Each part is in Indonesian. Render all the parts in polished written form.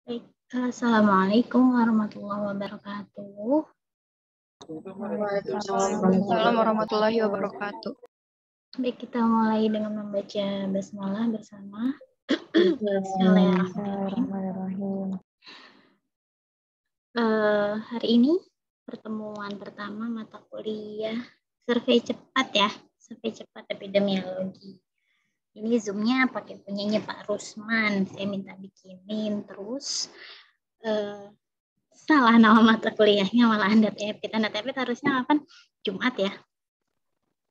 Baik, Assalamualaikum warahmatullahi wabarakatuh. Waalaikumsalam warahmatullahi wabarakatuh. Baik, kita mulai dengan membaca basmalah bersama. Bismillahirrahmanirrahim. Hari ini pertemuan pertama mata kuliah survei cepat ya, survei cepat epidemiologi. Ini Zoom-nya pakai punyanya Pak Rusman, saya minta bikinin terus. Salah nama mata kuliahnya, malah Anda tepit harusnya kapan? Jumat ya?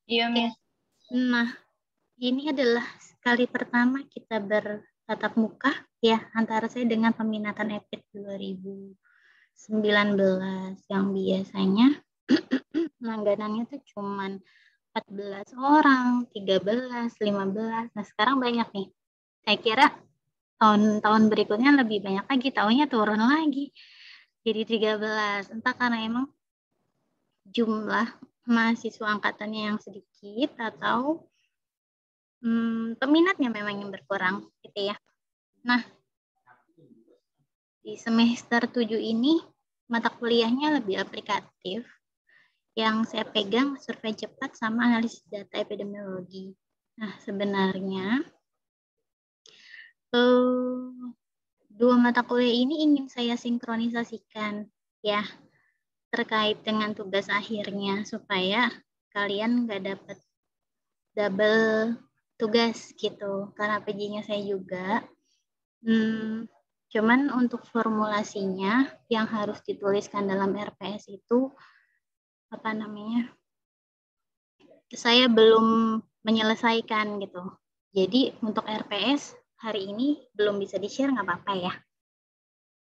Iya, Miss. Nah, ini adalah kali pertama kita bertatap muka ya antara saya dengan peminatan EPIT 2019 yang biasanya langganannya tuh cuman 14 orang, 13, 15. Nah, sekarang banyak nih. Saya kira tahun-tahun berikutnya lebih banyak lagi, tahunnya turun lagi. Jadi 13. Entah karena emang jumlah mahasiswa angkatannya yang sedikit atau peminatnya memang yang berkurang gitu ya. Nah, di semester 7 ini mata kuliahnya lebih aplikatif. Yang saya pegang survei cepat sama analisis data epidemiologi. Nah, sebenarnya dua mata kuliah ini ingin saya sinkronisasikan ya terkait dengan tugas akhirnya supaya kalian nggak dapat double tugas gitu karena PJ-nya saya juga. Cuman untuk formulasinya yang harus dituliskan dalam RPS itu apa namanya? Saya belum menyelesaikan gitu. Jadi untuk RPS hari ini belum bisa di-share nggak apa-apa ya.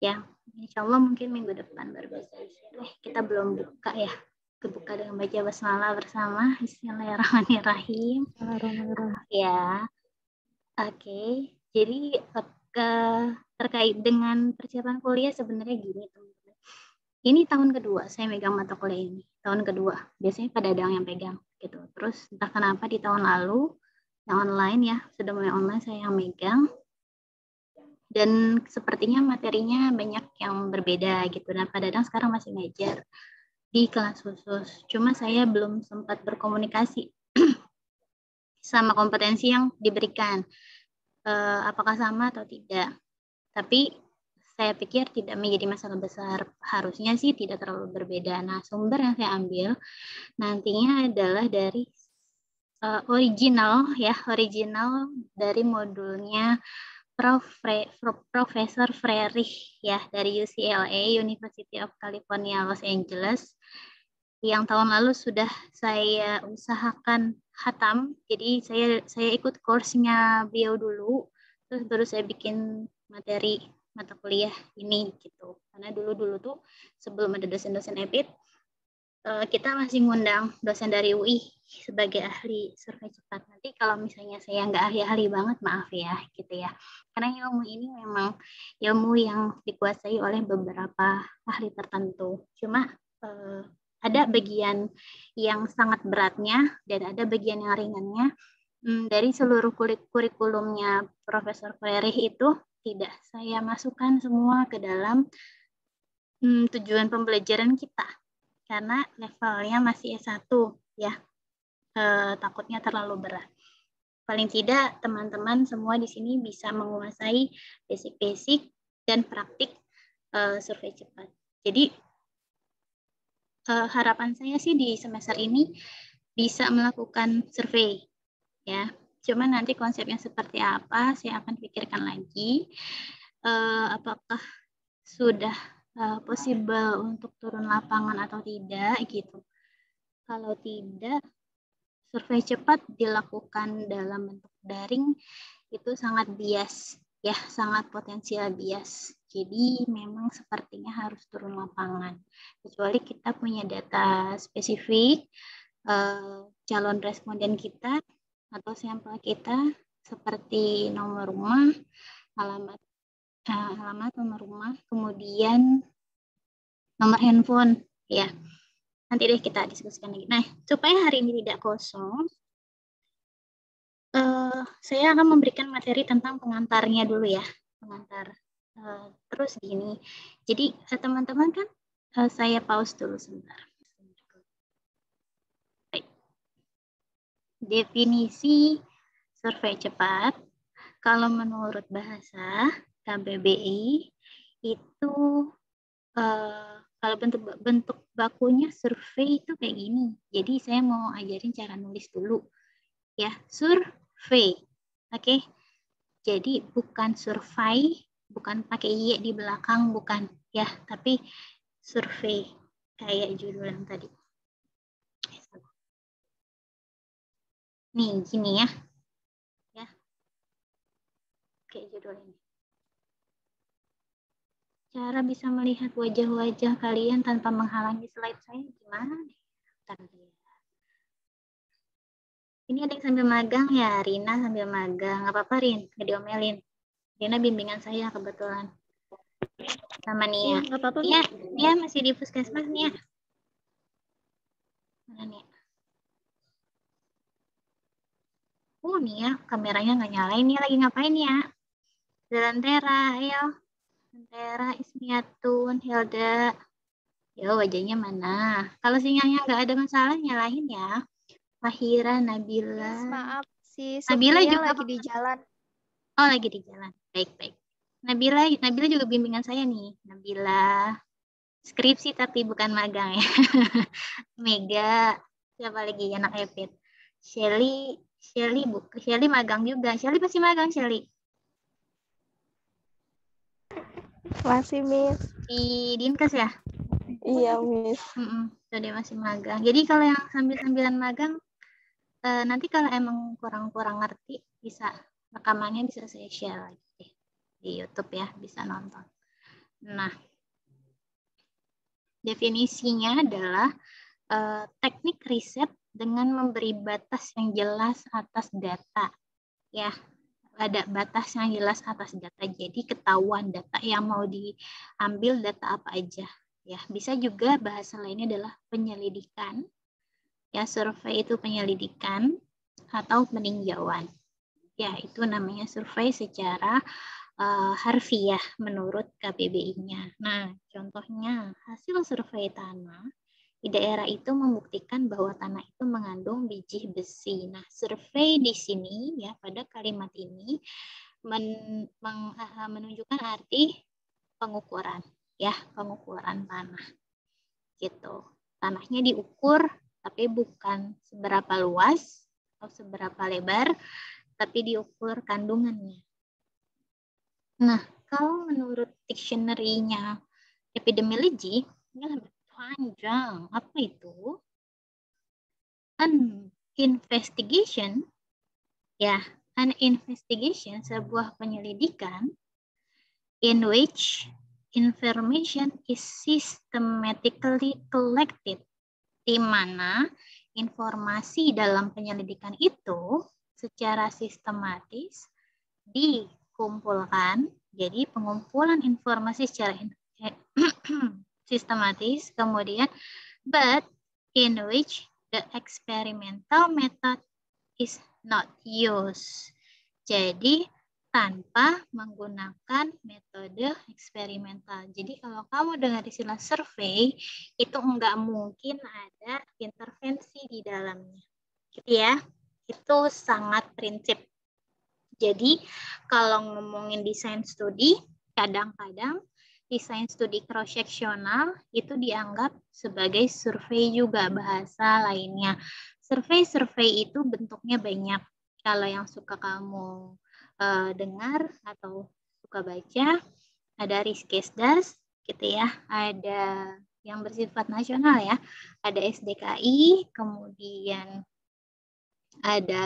Ya, insya Allah mungkin minggu depan baru bisa di-share. Kita belum buka ya. Kebuka dengan baca basmalah bersama. Bismillahirrahmanirrahim. Ya, oke. Jadi terkait dengan persiapan kuliah sebenarnya gini teman-teman. Ini tahun kedua saya megang mata kuliah ini. Tahun kedua. Biasanya pada ada yang pegang gitu. Terus entah kenapa di tahun lalu yang online ya, sudah mulai online saya yang megang. Dan sepertinya materinya banyak yang berbeda gitu. Dan Pak Dadang sekarang masih ngajar di kelas khusus. Cuma saya belum sempat berkomunikasi sama kompetensi yang diberikan. Apakah sama atau tidak. Tapi saya pikir tidak menjadi masalah besar. Harusnya sih tidak terlalu berbeda. Nah, sumber yang saya ambil nantinya adalah dari original dari modulnya Profesor Frerich ya dari UCLA University of California Los Angeles yang tahun lalu sudah saya usahakan khatam. Jadi saya ikut course-nya beliau dulu, terus baru saya bikin materi mata kuliah ini gitu. Karena dulu tuh sebelum ada dosen-dosen EPIT, kita masih ngundang dosen dari UI sebagai ahli survei cepat. Nanti kalau misalnya saya nggak ahli-ahli banget, maaf ya, gitu ya. Karena ilmu ini memang ilmu yang dikuasai oleh beberapa ahli tertentu. Cuma ada bagian yang sangat beratnya dan ada bagian yang ringannya. Dari seluruh kurikulumnya Profesor Frerich itu tidak saya masukkan semua ke dalam tujuan pembelajaran kita karena levelnya masih S1 ya. Takutnya terlalu berat. Paling tidak teman-teman semua di sini bisa menguasai basic-basic dan praktik survei cepat. Jadi harapan saya sih di semester ini bisa melakukan survei ya. Cuma nanti konsepnya seperti apa saya akan pikirkan lagi. Apakah sudah possible untuk turun lapangan atau tidak gitu. Kalau tidak, survei cepat dilakukan dalam bentuk daring itu sangat bias ya, sangat potensial bias. Jadi memang sepertinya harus turun lapangan. Kecuali kita punya data spesifik calon responden kita atau sampel kita seperti nomor rumah, alamat, nomor rumah, kemudian nomor handphone ya. Nanti deh kita diskusikan lagi. Nah, supaya hari ini tidak kosong, saya akan memberikan materi tentang pengantarnya dulu ya, pengantar Terus gini, jadi teman-teman kan saya pause dulu sebentar. Baik. Definisi survei cepat, kalau menurut bahasa KBBI itu kalau bentuk bakunya survei itu kayak gini. Jadi saya mau ajarin cara nulis dulu. Ya, survei. Oke. Jadi bukan survei, bukan pakai y di belakang, bukan ya, tapi survei kayak judul yang tadi. Nih, gini ya. Ya. Kayak judul ini. Cara bisa melihat wajah-wajah kalian tanpa menghalangi slide saya gimana nih? Bentar ya. Ini ada yang sambil magang ya, Rina sambil magang. Gak apa-apa Rin, gak diomelin. Rina bimbingan saya kebetulan. Sama Nia. Gak apa-apa. Nia, dia masih di puskesmas Nia. Mana Nia? Nia, kameranya nggak nyalain. Nia lagi ngapain ya? Jalan Tera, ayo. Tera, Ismiatun, Hilda. Yo, wajahnya mana? Kalau sinyalnya nggak ada masalah, nyalain ya. Mahira, Nabila. Sis, maaf, si Nabila Sofia juga lagi di jalan. Oh, lagi di jalan. Baik-baik. Nabila juga bimbingan saya nih. Nabila. Skripsi tapi bukan magang ya. Mega. Siapa lagi anak Epit? Shelly magang juga. Shelly pasti magang, Shelly. Masih, Miss. Di Dinkes ya? Iya, Miss. Tuh dia masih magang. Jadi kalau yang sambil-sambilan magang, nanti kalau emang kurang-kurang ngerti, bisa rekamannya bisa saya share lagi di YouTube ya, bisa nonton. Nah, definisinya adalah teknik riset dengan memberi batas yang jelas atas data. Ya, ada batas yang jelas atas data. Jadi ketahuan data yang mau diambil data apa aja. Ya, bisa juga bahasa lainnya adalah penyelidikan. Ya, survei itu penyelidikan atau peninjauan. Ya, itu namanya survei secara harfiah menurut KBBI-nya. Nah, contohnya hasil survei tanah di daerah itu membuktikan bahwa tanah itu mengandung biji besi. Nah, survei di sini ya pada kalimat ini menunjukkan arti pengukuran ya, pengukuran tanah. Gitu. Tanahnya diukur tapi bukan seberapa luas atau seberapa lebar, tapi diukur kandungannya. Nah, kalau menurut dictionary-nya epidemiologi, ini lebih panjang. Apa itu? An investigation, ya, an investigation, sebuah penyelidikan in which information is systematically collected, di mana informasi dalam penyelidikan itu secara sistematis dikumpulkan. Jadi pengumpulan informasi secara sistematis, kemudian but in which the experimental method is not used. Jadi tanpa menggunakan metode eksperimental. Jadi kalau kamu dengar istilah survei, itu enggak mungkin ada intervensi di dalamnya. Gitu ya. Itu sangat prinsip. Jadi kalau ngomongin desain studi, kadang-kadang desain studi cross-sectional itu dianggap sebagai survei juga bahasa lainnya. Survei itu bentuknya banyak. Kalau yang suka kamu dengar atau suka baca, ada Riskesdas gitu ya, ada yang bersifat nasional ya, ada SDKI, kemudian ada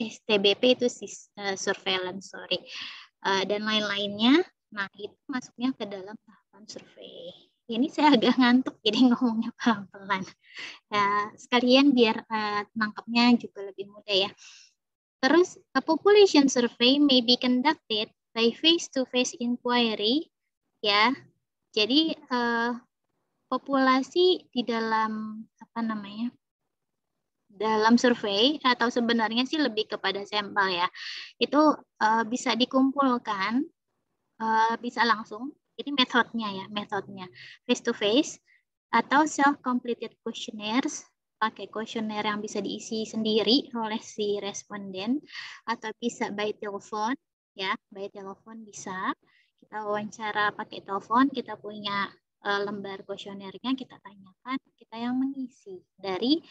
STBP itu surveillance, dan lain-lainnya. Nah, itu masuknya ke dalam tahapan survei. Ini saya agak ngantuk, jadi ngomongnya pelan-pelan. Ya, sekalian biar nangkepnya juga lebih mudah ya. Terus, a population survey may be conducted by face-to-face inquiry, ya. Jadi populasi di dalam dalam survei atau sebenarnya sih lebih kepada sampel ya. Itu bisa dikumpulkan bisa langsung. Ini metodenya face to face atau self-completed questionnaires, pakai kuesioner yang bisa diisi sendiri oleh si responden, atau bisa by telepon, ya, by telepon bisa. Kita wawancara pakai telepon, kita punya lembar kuesionernya, kita tanyakan, kita yang mengisi dari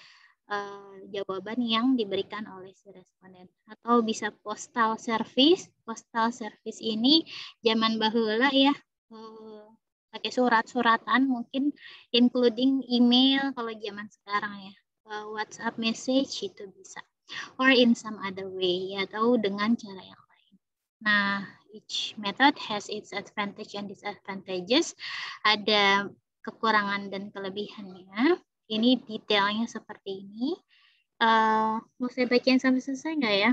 jawaban yang diberikan oleh si responden. Atau bisa postal service. Postal service ini zaman bahula ya, pakai surat-suratan, mungkin including email kalau zaman sekarang ya, WhatsApp message itu bisa, or in some other way, atau dengan cara yang lain. Nah, each method has its advantage and disadvantages. Ada kekurangan dan kelebihannya. Ini detailnya seperti ini. Mau saya bacain sampai selesai nggak ya?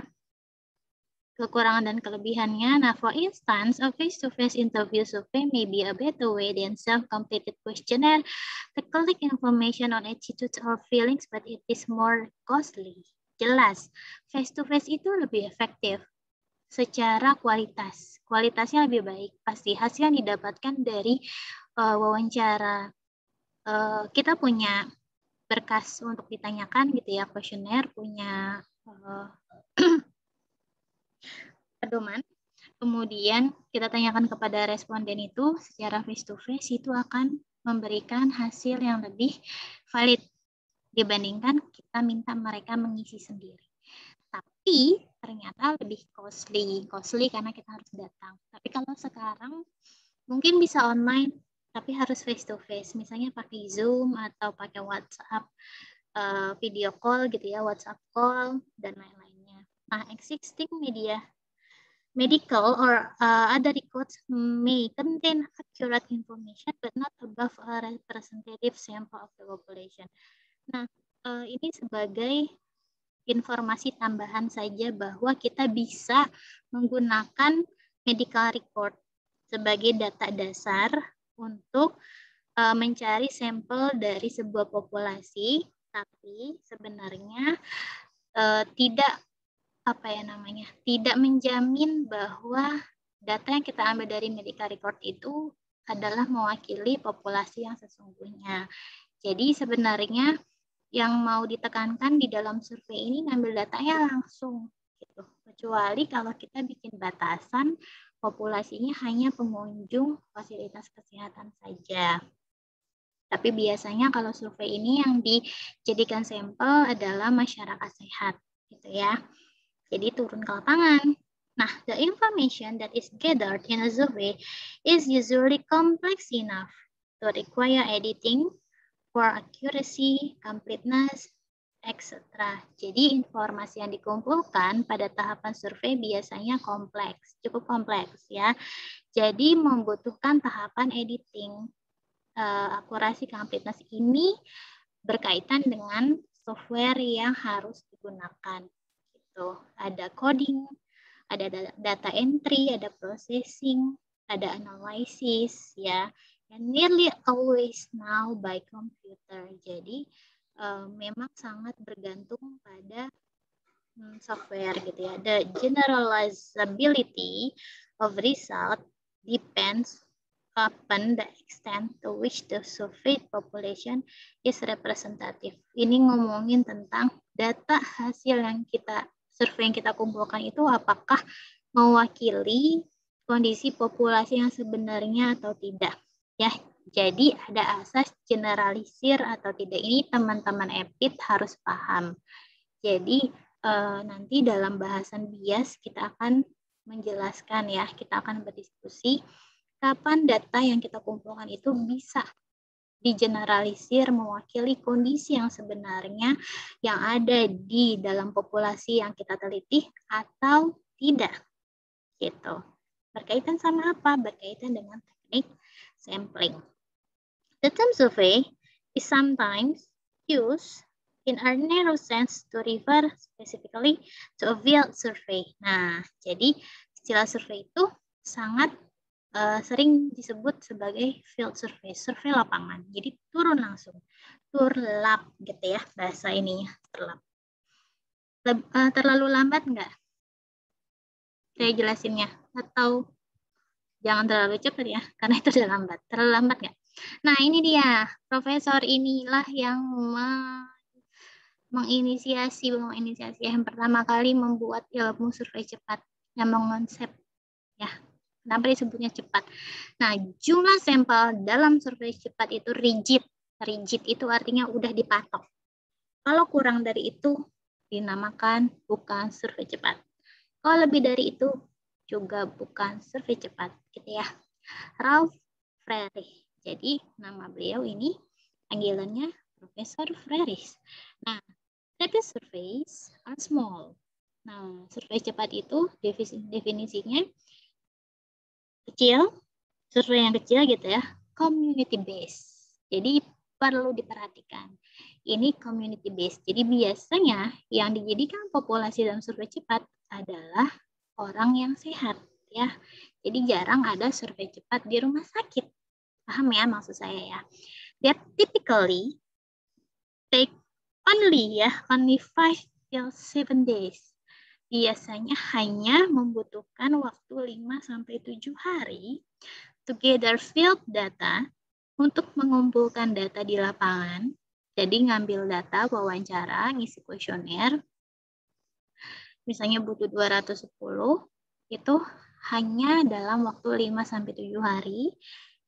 Kekurangan dan kelebihannya. Nah, for instance, a face-to-face interview survey may be a better way than self-completed questionnaire to collect information on attitudes or feelings, but it is more costly. Jelas, face-to-face itu lebih efektif secara kualitas. Kualitasnya lebih baik. Pasti hasil yang didapatkan dari wawancara. Kita punya berkas untuk ditanyakan gitu ya, kuesioner, punya pedoman, kemudian kita tanyakan kepada responden itu secara face to face, itu akan memberikan hasil yang lebih valid dibandingkan kita minta mereka mengisi sendiri. Tapi ternyata lebih costly karena kita harus datang. Tapi kalau sekarang mungkin bisa online, tapi harus face to face, misalnya pakai Zoom atau pakai WhatsApp, video call gitu ya, WhatsApp call dan lain-lainnya. Nah, existing medical or other records may contain accurate information but not above a representative sample of the population. Nah, ini sebagai informasi tambahan saja bahwa kita bisa menggunakan medical record sebagai data dasar untuk mencari sampel dari sebuah populasi, tapi sebenarnya tidak menjamin bahwa data yang kita ambil dari medical record itu adalah mewakili populasi yang sesungguhnya. Jadi sebenarnya yang mau ditekankan di dalam survei ini ngambil datanya langsung gitu. Kecuali kalau kita bikin batasan populasinya hanya pengunjung fasilitas kesehatan saja. Tapi biasanya kalau survei ini yang dijadikan sampel adalah masyarakat sehat gitu ya. Jadi turun ke lapangan. Nah, the information that is gathered in a survey is usually complex enough to require editing for accuracy, completeness, etc. Jadi informasi yang dikumpulkan pada tahapan survei biasanya cukup kompleks ya. Jadi membutuhkan tahapan editing. Akurasi, completeness ini berkaitan dengan software yang harus digunakan. Ada coding, ada data entry, ada processing, ada analysis ya, and nearly always now by computer. Jadi memang sangat bergantung pada software gitu ya. The generalizability of result depends upon the extent to which the surveyed population is representative. Ini ngomongin tentang data hasil yang survei yang kita kumpulkan itu apakah mewakili kondisi populasi yang sebenarnya atau tidak. Ya, jadi ada asas generalisir atau tidak, ini teman-teman EPIT harus paham. Jadi nanti dalam bahasan bias kita akan menjelaskan ya, kita akan berdiskusi kapan data yang kita kumpulkan itu bisa digeneralisir mewakili kondisi yang sebenarnya yang ada di dalam populasi yang kita teliti atau tidak gitu. Berkaitan sama apa? Berkaitan dengan teknik sampling. The term survey is sometimes used in a narrow sense to refer specifically to a field survey. Nah, jadi istilah survei itu sangat sering disebut sebagai field survey, survei lapangan. Jadi turun langsung, turlap gitu ya bahasa ininya, turlap. Terlalu lambat nggak saya jelasinnya? Atau Jangan terlalu cepat ya, karena itu udah lambat. Terlalu lambat nggak? Nah, ini dia. Profesor inilah yang menginisiasi yang pertama kali membuat ilmu survei cepat, yang mengonsep ya. Kenapa disebutnya cepat? Nah, jumlah sampel dalam survei cepat itu rigid. Rigid itu artinya udah dipatok. Kalau kurang dari itu dinamakan bukan survei cepat. Kalau lebih dari itu juga bukan survei cepat, gitu ya. Ralph Frerich. Jadi nama beliau ini panggilannya Profesor Frerich. Nah, rapid surveys are small. Nah, survei cepat itu definisinya kecil, survei yang kecil gitu ya, community based. Jadi perlu diperhatikan. Ini community based. Jadi biasanya yang dijadikan populasi dalam survei cepat adalah orang yang sehat ya. Jadi jarang ada survei cepat di rumah sakit. Paham ya maksud saya ya? They typically take only 5 till 7 days. Biasanya hanya membutuhkan waktu 5-7 hari to gather field data untuk mengumpulkan data di lapangan. Jadi ngambil data, wawancara, ngisi kuesioner. Misalnya butuh 210, itu hanya dalam waktu 5-7 hari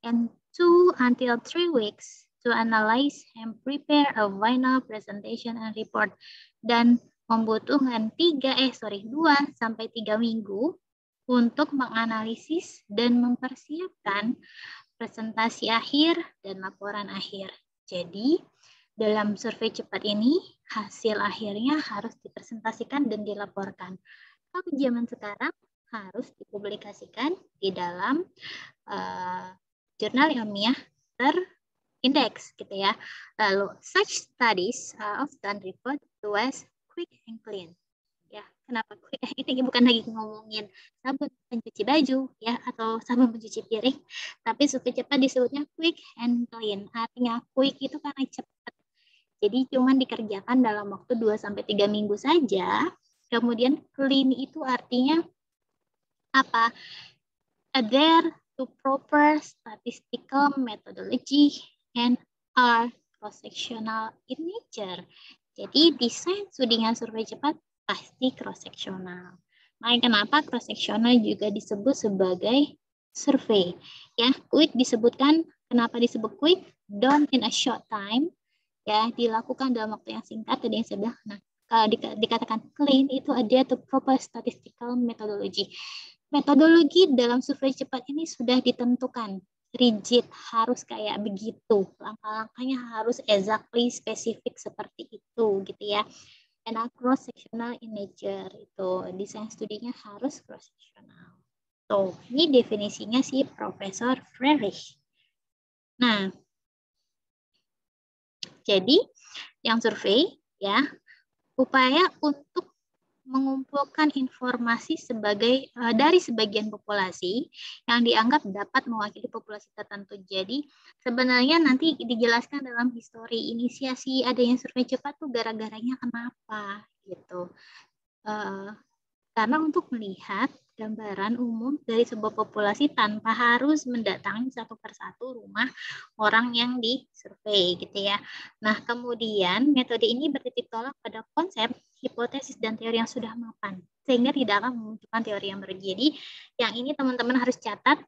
and 2 until 3 weeks to analyze and prepare a final presentation and report. Dan membutuhkan 2-3 minggu untuk menganalisis dan mempersiapkan presentasi akhir dan laporan akhir. Jadi, dalam survei cepat ini, hasil akhirnya harus dipresentasikan dan dilaporkan. Kalau zaman sekarang harus dipublikasikan di dalam jurnal ilmiah terindeks, gitu ya. Lalu, such studies are often referred to as quick and clean. Ya, kenapa quick? Ini bukan lagi ngomongin sabun pencuci baju ya atau sabun pencuci piring, tapi survei cepat disebutnya quick and clean. Artinya quick itu karena cepat. Jadi cuman dikerjakan dalam waktu 2-3 minggu saja. Kemudian clean itu artinya apa? Adhere to proper statistical methodology and are cross-sectional in nature. Jadi desain studi survei cepat pasti cross-sectional. Makanya kenapa cross-sectional juga disebut sebagai survei. Ya, quick disebutkan, kenapa disebut quick? Done in a short time. Ya, dilakukan dalam waktu yang singkat. Tadi yang saya bilang, nah, kalau dikatakan clean itu ada to proper statistical methodology. Metodologi dalam survei cepat ini sudah ditentukan. Rigid, harus kayak begitu. Langkah-langkahnya harus exactly spesifik seperti itu gitu ya. And cross-sectional in nature, itu desain studinya harus cross-sectional. So, ini definisinya si Profesor Frerich. Nah, jadi yang survei ya, upaya untuk mengumpulkan informasi dari sebagian populasi yang dianggap dapat mewakili populasi tertentu. Jadi sebenarnya nanti dijelaskan dalam histori inisiasi adanya survei cepat tuh gara-garanya kenapa gitu. Karena untuk melihat gambaran umum dari sebuah populasi tanpa harus mendatangi satu persatu rumah orang yang disurvei gitu ya. Nah, kemudian metode ini bertitik tolak pada konsep, hipotesis, dan teori yang sudah mapan, sehingga tidak akan memunculkan teori yang baru. Jadi, yang ini teman-teman harus catat,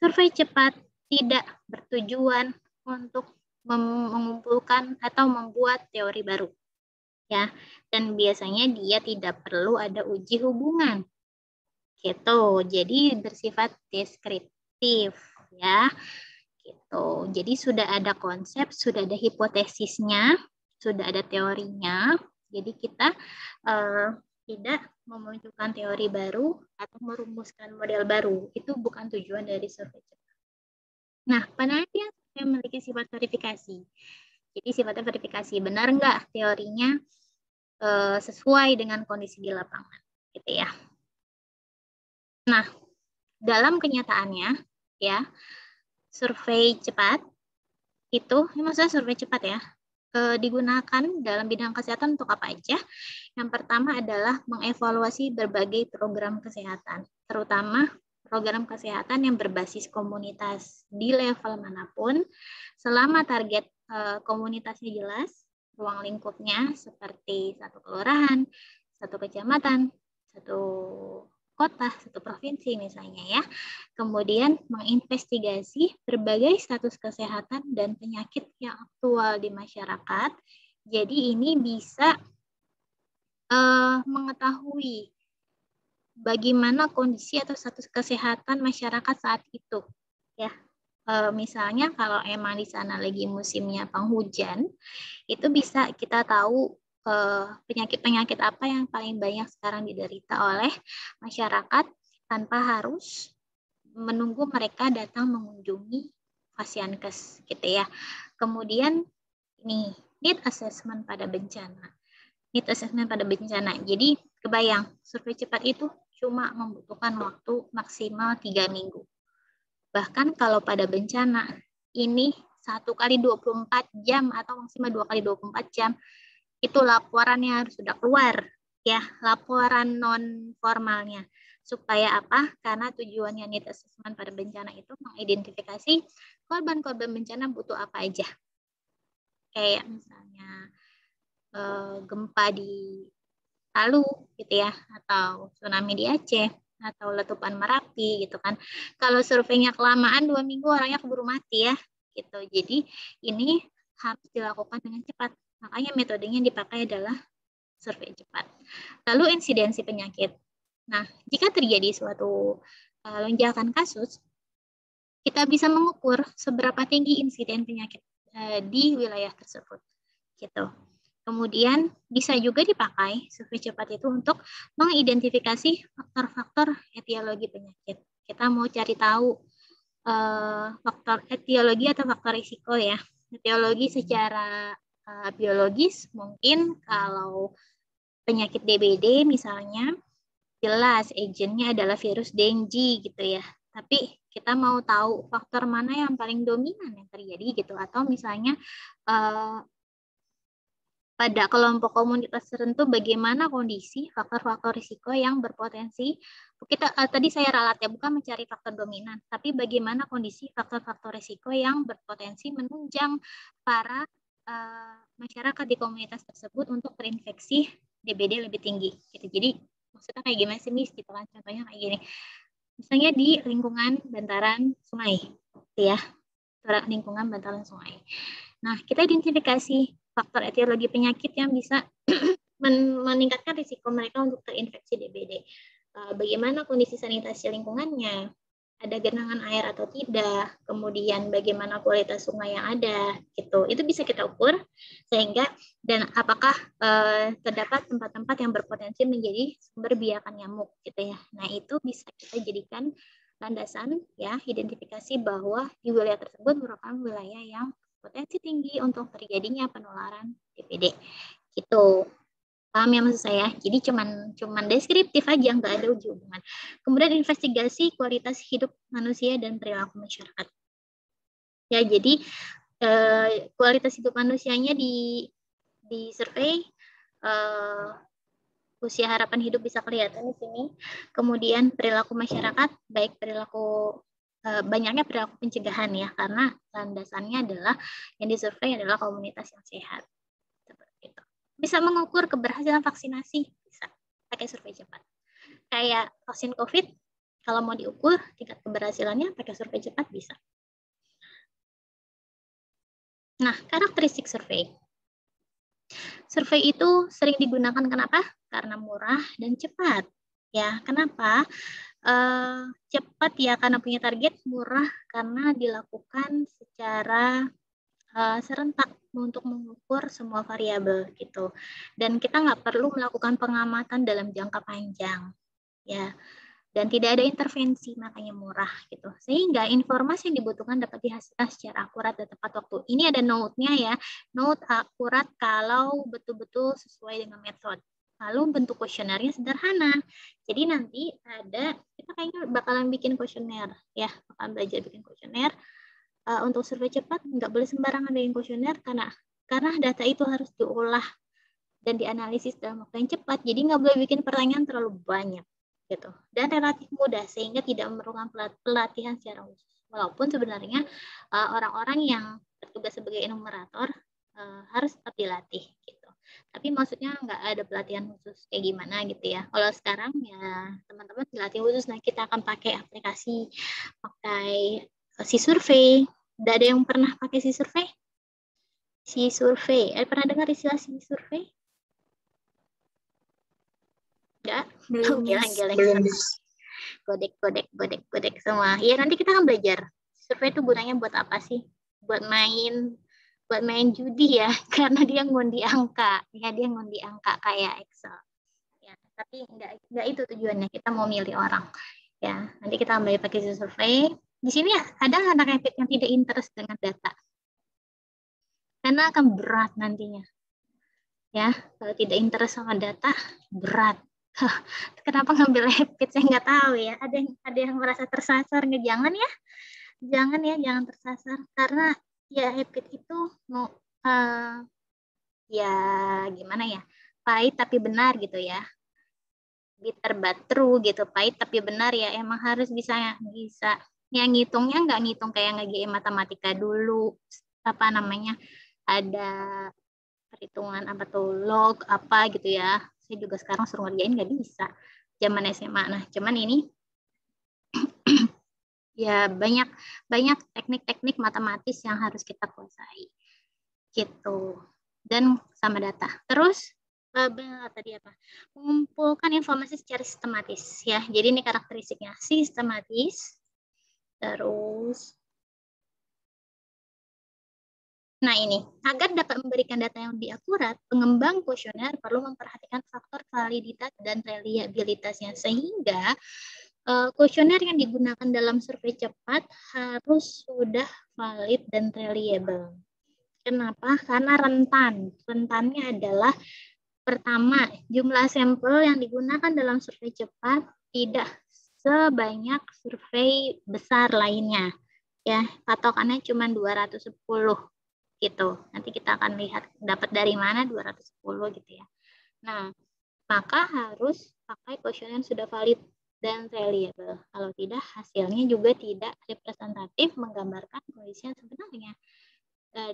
survei cepat tidak bertujuan untuk mengumpulkan atau membuat teori baru. Ya, dan biasanya dia tidak perlu ada uji hubungan. Gitu. Jadi bersifat deskriptif ya. Gitu. Jadi sudah ada konsep, sudah ada hipotesisnya, sudah ada teorinya. Jadi kita tidak memunculkan teori baru atau merumuskan model baru. Itu bukan tujuan dari survei cepat. Nah, penelitian memiliki sifat verifikasi. Jadi sifatnya verifikasi, benar nggak teorinya sesuai dengan kondisi di lapangan, gitu ya. Nah, dalam kenyataannya, ya, survei cepat itu, ini maksudnya survei cepat ya, digunakan dalam bidang kesehatan untuk apa aja? Yang pertama adalah mengevaluasi berbagai program kesehatan, terutama program kesehatan yang berbasis komunitas di level manapun, selama target komunitasnya jelas, ruang lingkupnya seperti satu kelurahan, satu kecamatan, satu kota, satu provinsi misalnya ya. Kemudian menginvestigasi berbagai status kesehatan dan penyakit yang aktual di masyarakat. Jadi ini bisa mengetahui bagaimana kondisi atau status kesehatan masyarakat saat itu ya. Misalnya kalau emang di sana lagi musimnya penghujan, itu bisa kita tahu penyakit-penyakit apa yang paling banyak sekarang diderita oleh masyarakat tanpa harus menunggu mereka datang mengunjungi Fasiankes gitu ya. Kemudian ini need assessment pada bencana. Need assessment pada bencana. Jadi kebayang survei cepat itu cuma membutuhkan waktu maksimal 3 minggu. Bahkan kalau pada bencana ini 1 kali 24 jam atau maksimal 2 kali 24 jam itu laporannya harus sudah keluar ya, laporan non formalnya. Supaya apa? Karena tujuannya need assessment pada bencana itu mengidentifikasi korban-korban bencana butuh apa aja. Kayak misalnya gempa di Palu gitu ya, atau tsunami di Aceh, atau letupan Merapi gitu kan. Kalau surveinya kelamaan 2 minggu orangnya keburu mati ya gitu. Jadi ini harus dilakukan dengan cepat. Makanya metodenya yang dipakai adalah survei cepat. Lalu insidensi penyakit. Nah, jika terjadi suatu lonjakan kasus, kita bisa mengukur seberapa tinggi insiden penyakit di wilayah tersebut. Gitu. Kemudian bisa juga dipakai survei cepat itu untuk mengidentifikasi faktor-faktor etiologi penyakit. Kita mau cari tahu faktor etiologi atau faktor risiko ya. Etiologi secara biologis mungkin kalau penyakit DBD misalnya jelas agentnya adalah virus Dengue gitu ya. Tapi kita mau tahu faktor mana yang paling dominan yang terjadi gitu, atau misalnya pada kelompok komunitas tertentu bagaimana kondisi faktor-faktor risiko yang berpotensi. Kita tadi saya ralat ya, bukan mencari faktor dominan, tapi bagaimana kondisi faktor-faktor risiko yang berpotensi menunjang para masyarakat di komunitas tersebut untuk terinfeksi DBD lebih tinggi. Gitu. Jadi maksudnya kayak gimana sih Miss? Gitu kan, contohnya kayak gini. Misalnya di lingkungan bantaran sungai, gitu ya, lingkungan bantaran sungai. Nah, kita identifikasi faktor etiologi penyakit yang bisa meningkatkan risiko mereka untuk terinfeksi DBD. Bagaimana kondisi sanitasi lingkungannya, ada genangan air atau tidak, kemudian bagaimana kualitas sungai yang ada, gitu. Itu bisa kita ukur sehingga dan apakah terdapat tempat-tempat yang berpotensi menjadi sumber biakan nyamuk, gitu ya. Nah, itu bisa kita jadikan landasan ya, identifikasi bahwa di wilayah tersebut merupakan wilayah yang potensi tinggi untuk terjadinya penularan DBD. Gitu. Paham ya maksud saya? Jadi cuman deskriptif aja, nggak ada hubungan. Kemudian investigasi kualitas hidup manusia dan perilaku masyarakat. Ya, jadi kualitas hidup manusianya di survei usia harapan hidup bisa kelihatan di sini. Kemudian perilaku masyarakat, baik perilaku banyaknya perilaku pencegahan ya, karena landasannya adalah yang disurvei adalah komunitas yang sehat. Seperti itu. Bisa mengukur keberhasilan vaksinasi, bisa pakai survei cepat. Kayak vaksin COVID, kalau mau diukur tingkat keberhasilannya pakai survei cepat bisa. Nah, karakteristik survei. Survei itu sering digunakan kenapa? Karena murah dan cepat. Ya, kenapa? Cepat ya karena punya target, murah karena dilakukan secara serentak untuk mengukur semua variabel gitu. Dan kita nggak perlu melakukan pengamatan dalam jangka panjang. Ya. Dan tidak ada intervensi, makanya murah gitu. Sehingga informasi yang dibutuhkan dapat dihasilkan secara akurat dan tepat waktu. Ini ada note-nya ya. Note akurat kalau betul-betul sesuai dengan metode. Lalu bentuk kuesionernya sederhana. Jadi nanti kita kayaknya bakalan bikin kuesioner ya, bakalan belajar bikin kuesioner. Untuk survei cepat nggak boleh sembarangan bikin kuesioner karena data itu harus diolah dan dianalisis dalam waktu yang cepat. Jadi nggak boleh bikin pertanyaan terlalu banyak. gitu, dan relatif mudah sehingga tidak memerlukan pelatihan secara khusus. Walaupun sebenarnya orang-orang yang bertugas sebagai enumerator harus tetap dilatih gitu. Tapi maksudnya nggak ada pelatihan khusus kayak gimana gitu ya. Kalau sekarang ya teman-teman dilatih khusus. Nah, kita akan pakai aplikasi, pakai si survei. Udah ada yang pernah pakai si survei? Si survei. Pernah dengar istilah si survei? Enggak? Belum, Geleng-geleng. Godek semua. Ya nanti kita akan belajar. Survei itu gunanya buat apa sih? Buat main judi ya, karena dia ngundi angka. Ya, dia ngundi angka kayak Excel. Ya, tapi enggak itu tujuannya. Kita mau milih orang. Ya, nanti kita ambil pakai survei. Di sini ada anak epic yang tidak interest dengan data. Karena akan berat nantinya. Ya, kalau tidak interest sama data, berat. Kenapa ngambil epic? Saya nggak tahu ya. Ada yang merasa tersasar nggak? Jangan ya, jangan tersasar. Karena ya epic itu mau ya gimana ya, pahit tapi benar gitu ya, bitter but true gitu, pahit tapi benar ya, emang harus bisa yang ngitungnya nggak ngitung kayak nge-GM matematika dulu, apa namanya, ada perhitungan apa tuh log apa gitu ya. Saya juga sekarang suruh ngerjain nggak bisa zaman SMA. Nah, cuman ini ya banyak teknik-teknik matematis yang harus kita kuasai gitu, dan sama data. Terus tadi apa? Mengumpulkan informasi secara sistematis ya. Jadi ini karakteristiknya sistematis. Terus nah ini, agar dapat memberikan data yang lebih akurat, pengembang kuesioner perlu memperhatikan faktor validitas dan reliabilitasnya, sehingga kuesioner yang digunakan dalam survei cepat harus sudah valid dan reliable. Kenapa? Karena rentan. Rentannya adalah pertama, jumlah sampel yang digunakan dalam survei cepat tidak sebanyak survei besar lainnya. Ya, patokannya cuma 210 gitu. Nanti kita akan lihat dapat dari mana 210 gitu ya. Nah, maka harus pakai kuesioner sudah valid dan reliable. Kalau tidak, hasilnya juga tidak representatif menggambarkan kondisi yang sebenarnya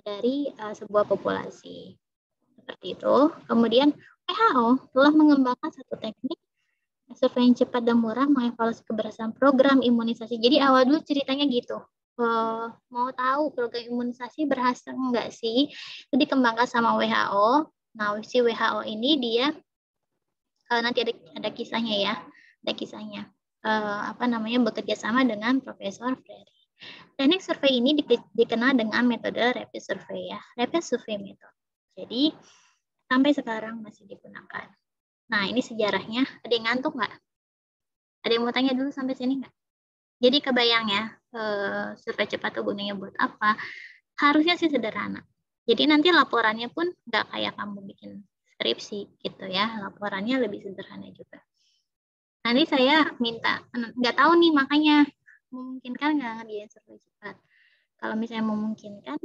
dari sebuah populasi. Seperti itu. Kemudian WHO telah mengembangkan satu teknik survei yang cepat dan murah mengevaluasi keberhasilan program imunisasi. Jadi awal dulu ceritanya gitu. Mau tahu program imunisasi berhasil enggak sih? Itu dikembangkan sama WHO. Nah, si WHO ini dia nanti ada kisahnya ya. Ada kisahnya. Bekerja sama dengan Profesor Freire. Teknik survei ini dikenal dengan metode rapid survey ya. Rapid survey method. Jadi sampai sekarang masih digunakan. Nah, ini sejarahnya. Ada yang ngantuk nggak? Ada yang mau tanya dulu sampai sini nggak? Jadi kebayang ya, survei cepat itu gunanya buat apa? Harusnya sih sederhana. Jadi nanti laporannya pun nggak kayak kamu bikin skripsi gitu ya. Laporannya lebih sederhana juga. Nanti saya minta, nggak tahu nih makanya memungkinkan nggak ngerjain survei cepat. Kalau misalnya memungkinkan,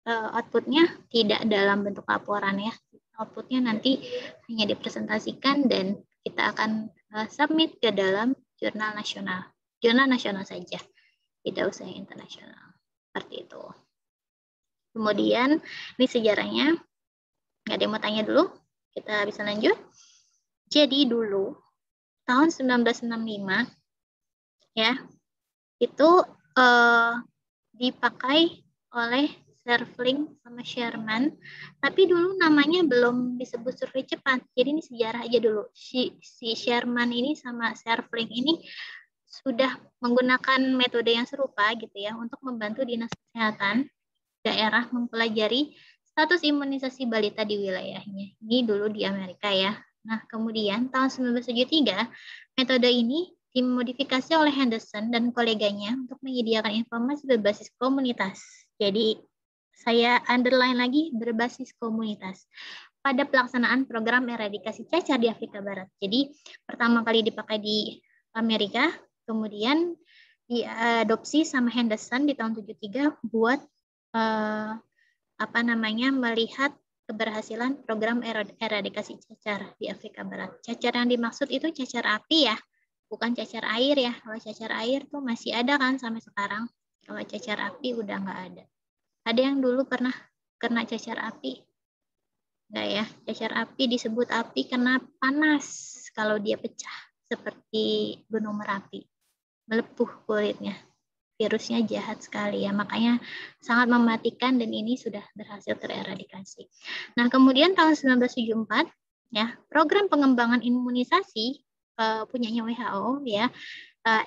outputnya tidak dalam bentuk laporan ya. Outputnya nanti hanya dipresentasikan dan kita akan submit ke dalam jurnal nasional. Jurnal nasional saja, tidak usah yang internasional. Seperti itu. Kemudian ini sejarahnya. Nggak ada yang mau tanya dulu? Kita bisa lanjut. Jadi dulu tahun 1965 ya, itu dipakai oleh Shevlin sama Sherman, tapi dulu namanya belum disebut survei cepat. Jadi ini sejarah aja dulu. Si Sherman ini sama Shevlin ini sudah menggunakan metode yang serupa gitu ya untuk membantu dinas kesehatan daerah mempelajari status imunisasi balita di wilayahnya. Ini dulu di Amerika ya. Nah, kemudian tahun 1973 metode ini dimodifikasi oleh Henderson dan koleganya untuk menyediakan informasi berbasis komunitas. Jadi saya underline lagi berbasis komunitas pada pelaksanaan program eradikasi cacar di Afrika Barat. Jadi pertama kali dipakai di Amerika, kemudian diadopsi sama Henderson di tahun 73 buat melihat keberhasilan program eradikasi cacar di Afrika Barat. Cacar yang dimaksud itu cacar api ya, bukan cacar air ya. Kalau cacar air tuh masih ada kan sampai sekarang. Kalau cacar api udah nggak ada. Ada yang dulu pernah kena cacar api? Enggak ya, cacar api disebut api karena panas kalau dia pecah, seperti gunung Merapi. Melepuh kulitnya. Virusnya jahat sekali ya, makanya sangat mematikan dan ini sudah berhasil tereradikasi. Nah, kemudian tahun 1974 ya, program pengembangan imunisasi punyanya WHO ya,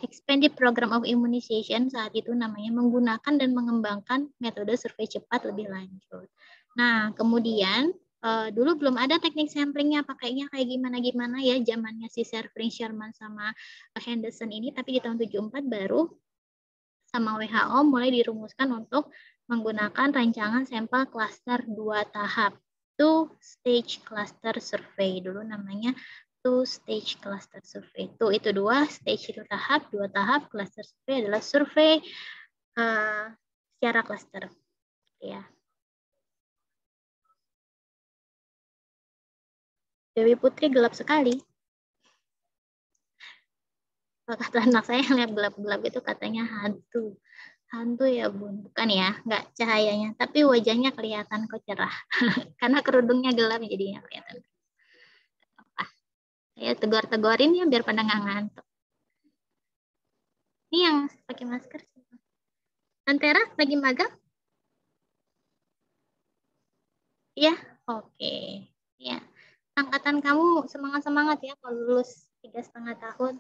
Expanded Program of Immunization saat itu namanya, menggunakan dan mengembangkan metode survei cepat lebih lanjut. Nah, kemudian dulu belum ada teknik samplingnya, pakainya kayak gimana-gimana ya, zamannya si Sherman Sherman sama Henderson ini, tapi di tahun 74 baru sama WHO mulai dirumuskan untuk menggunakan rancangan sampel klaster 2 tahap. Two-stage cluster survey dulu namanya, two-stage cluster survey. Itu 2, stage itu tahap, 2 tahap, cluster survey adalah survei secara cluster. Ya. Dewi Putri gelap sekali. Kata anak saya yang lihat gelap-gelap itu katanya hantu. Hantu ya bun, bukan ya, nggak cahayanya, tapi wajahnya kelihatan kok cerah. Karena kerudungnya gelap jadinya kelihatan. Apa? Saya tegur-tegurin ya biar pada nggak ngantuk. Ini yang pakai masker. Antera lagi magang? Iya, oke. Ya, angkatan kamu semangat-semangat ya kalau lulus 3,5 tahun.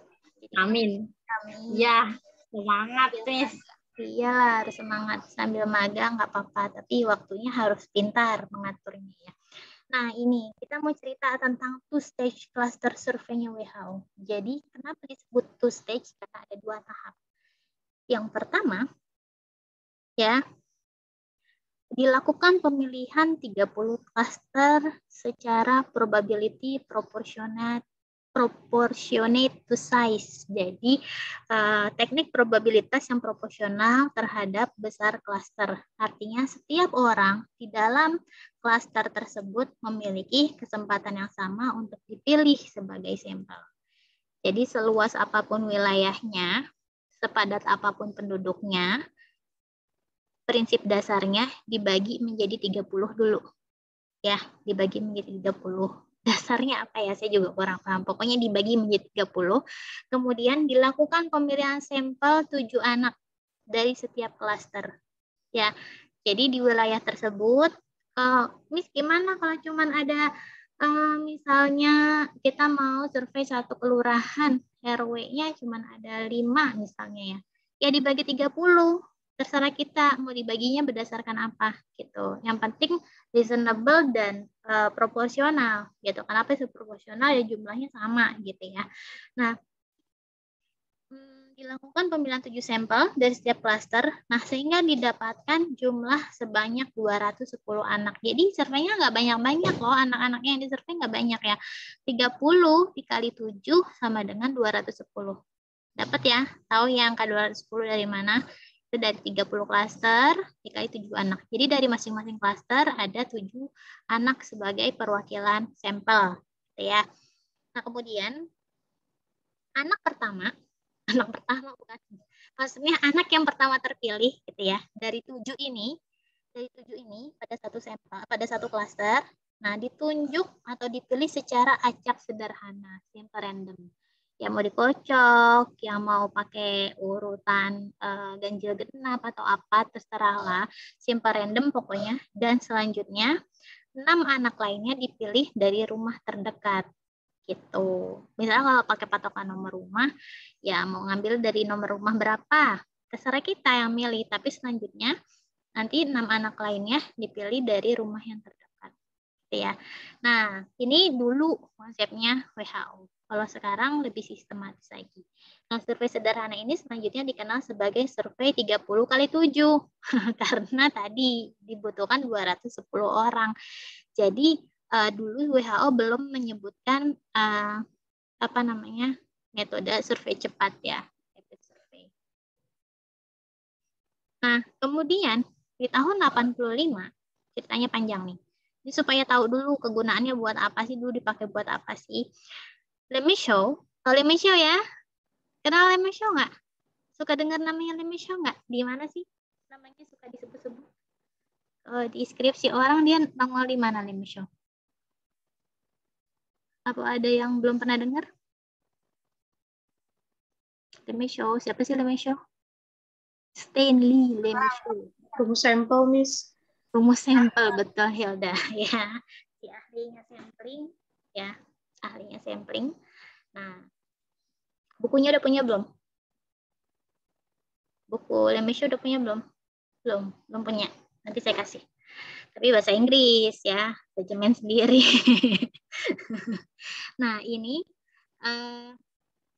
Amin. Amin. Ya, semangat, Miss. Iyalah, harus semangat sambil magang nggak apa-apa, tapi waktunya harus pintar mengaturnya ya. Nah, ini kita mau cerita tentang two-stage cluster survey-nya WHO. Jadi, kenapa disebut two-stage? Karena ada 2 tahap. Yang pertama, ya, dilakukan pemilihan 30 cluster secara probability proportionate to size. Jadi teknik probabilitas yang proporsional terhadap besar cluster. Artinya setiap orang di dalam cluster tersebut memiliki kesempatan yang sama untuk dipilih sebagai sampel. Jadi seluas apapun wilayahnya, sepadat apapun penduduknya, prinsip dasarnya dibagi menjadi 30 dulu. Ya, dibagi menjadi 30. Dasarnya apa ya? Saya juga kurang paham. Pokoknya dibagi menjadi 30. Kemudian dilakukan pemilihan sampel 7 anak dari setiap klaster. Ya, jadi di wilayah tersebut, Miss gimana kalau cuman ada misalnya kita mau survei satu kelurahan, RW-nya cuman ada 5 misalnya ya. Ya dibagi 30. Terserah kita mau dibaginya berdasarkan apa gitu. Yang penting reasonable dan proporsional gitu. Kenapa sih proporsional? Ya jumlahnya sama gitu ya. Nah, dilakukan pemilihan 7 sampel dari setiap klaster. Nah, sehingga didapatkan jumlah sebanyak 210 anak. Jadi surveinya nggak banyak-banyak loh, anak-anaknya yang disurvei nggak banyak ya. 30 dikali 7 sama dengan 210. Dapat ya? Tahu ya angka 210 dari mana? Itu dari 30 klaster dikali 7 anak. Jadi dari masing-masing klaster ada 7 anak sebagai perwakilan sampel. Gitu ya. Nah, kemudian anak pertama bukan. Maksudnya anak yang pertama terpilih gitu ya. Dari 7 ini pada satu sampel, pada satu klaster, nah ditunjuk atau dipilih secara acak sederhana, simple random. Yang mau dikocok, yang mau pakai urutan ganjil genap atau apa, terserahlah, simple random pokoknya. Dan selanjutnya 6 anak lainnya dipilih dari rumah terdekat gitu. Misalnya kalau pakai patokan nomor rumah, ya mau ngambil dari nomor rumah berapa, terserah kita yang milih. Tapi selanjutnya nanti 6 anak lainnya dipilih dari rumah yang terdekat. Gitu ya. Nah, ini dulu konsepnya WHO. Kalau sekarang lebih sistematis lagi. Nah, survei sederhana ini selanjutnya dikenal sebagai survei 30 kali 7. Karena tadi dibutuhkan 210 orang. Jadi, dulu WHO belum menyebutkan metode survei cepat ya. Nah, kemudian di tahun 85, ceritanya panjang nih. Jadi supaya tahu dulu kegunaannya buat apa sih, dulu dipakai buat apa sih. Let me show ya. Kenal Lemay Show nggak? Suka dengar namanya Lemay Show nggak? Di mana sih namanya suka disebut-sebut? Di skripsi orang dia nongol di mana Lemay Show? Apa ada yang belum pernah dengar? Lemay Show, siapa sih Lemay Show? Stanley Lemay Show. Rumus sampel, Miss. Rumus sampel, betul Hilda. Ya, si ahlinya sampling. Ya, ahlinya sampling. Nah, bukunya udah punya belum? Buku Lemay Show udah punya belum? Belum punya. Nanti saya kasih. Tapi bahasa Inggris ya, judgement sendiri. Nah, ini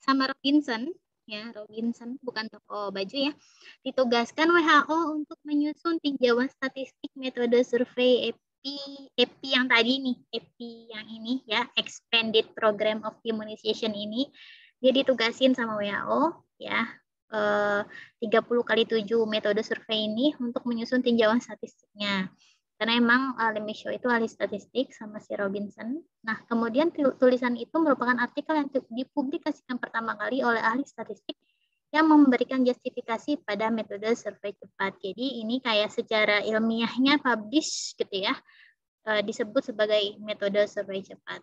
sama Robinson, ya Robinson bukan toko baju ya, ditugaskan WHO untuk menyusun tinjauan statistik metode survei EPI yang tadi nih, EPI yang ini ya, Expanded Program of Immunization ini, dia ditugasin sama WHO ya, 30x7 metode survei ini untuk menyusun tinjauan statistiknya. Karena emang Lemay Show itu ahli statistik sama si Robinson. Nah, kemudian tulisan itu merupakan artikel yang dipublikasikan pertama kali oleh ahli statistik yang memberikan justifikasi pada metode survei cepat. Jadi ini kayak secara ilmiahnya publish gitu ya, disebut sebagai metode survei cepat.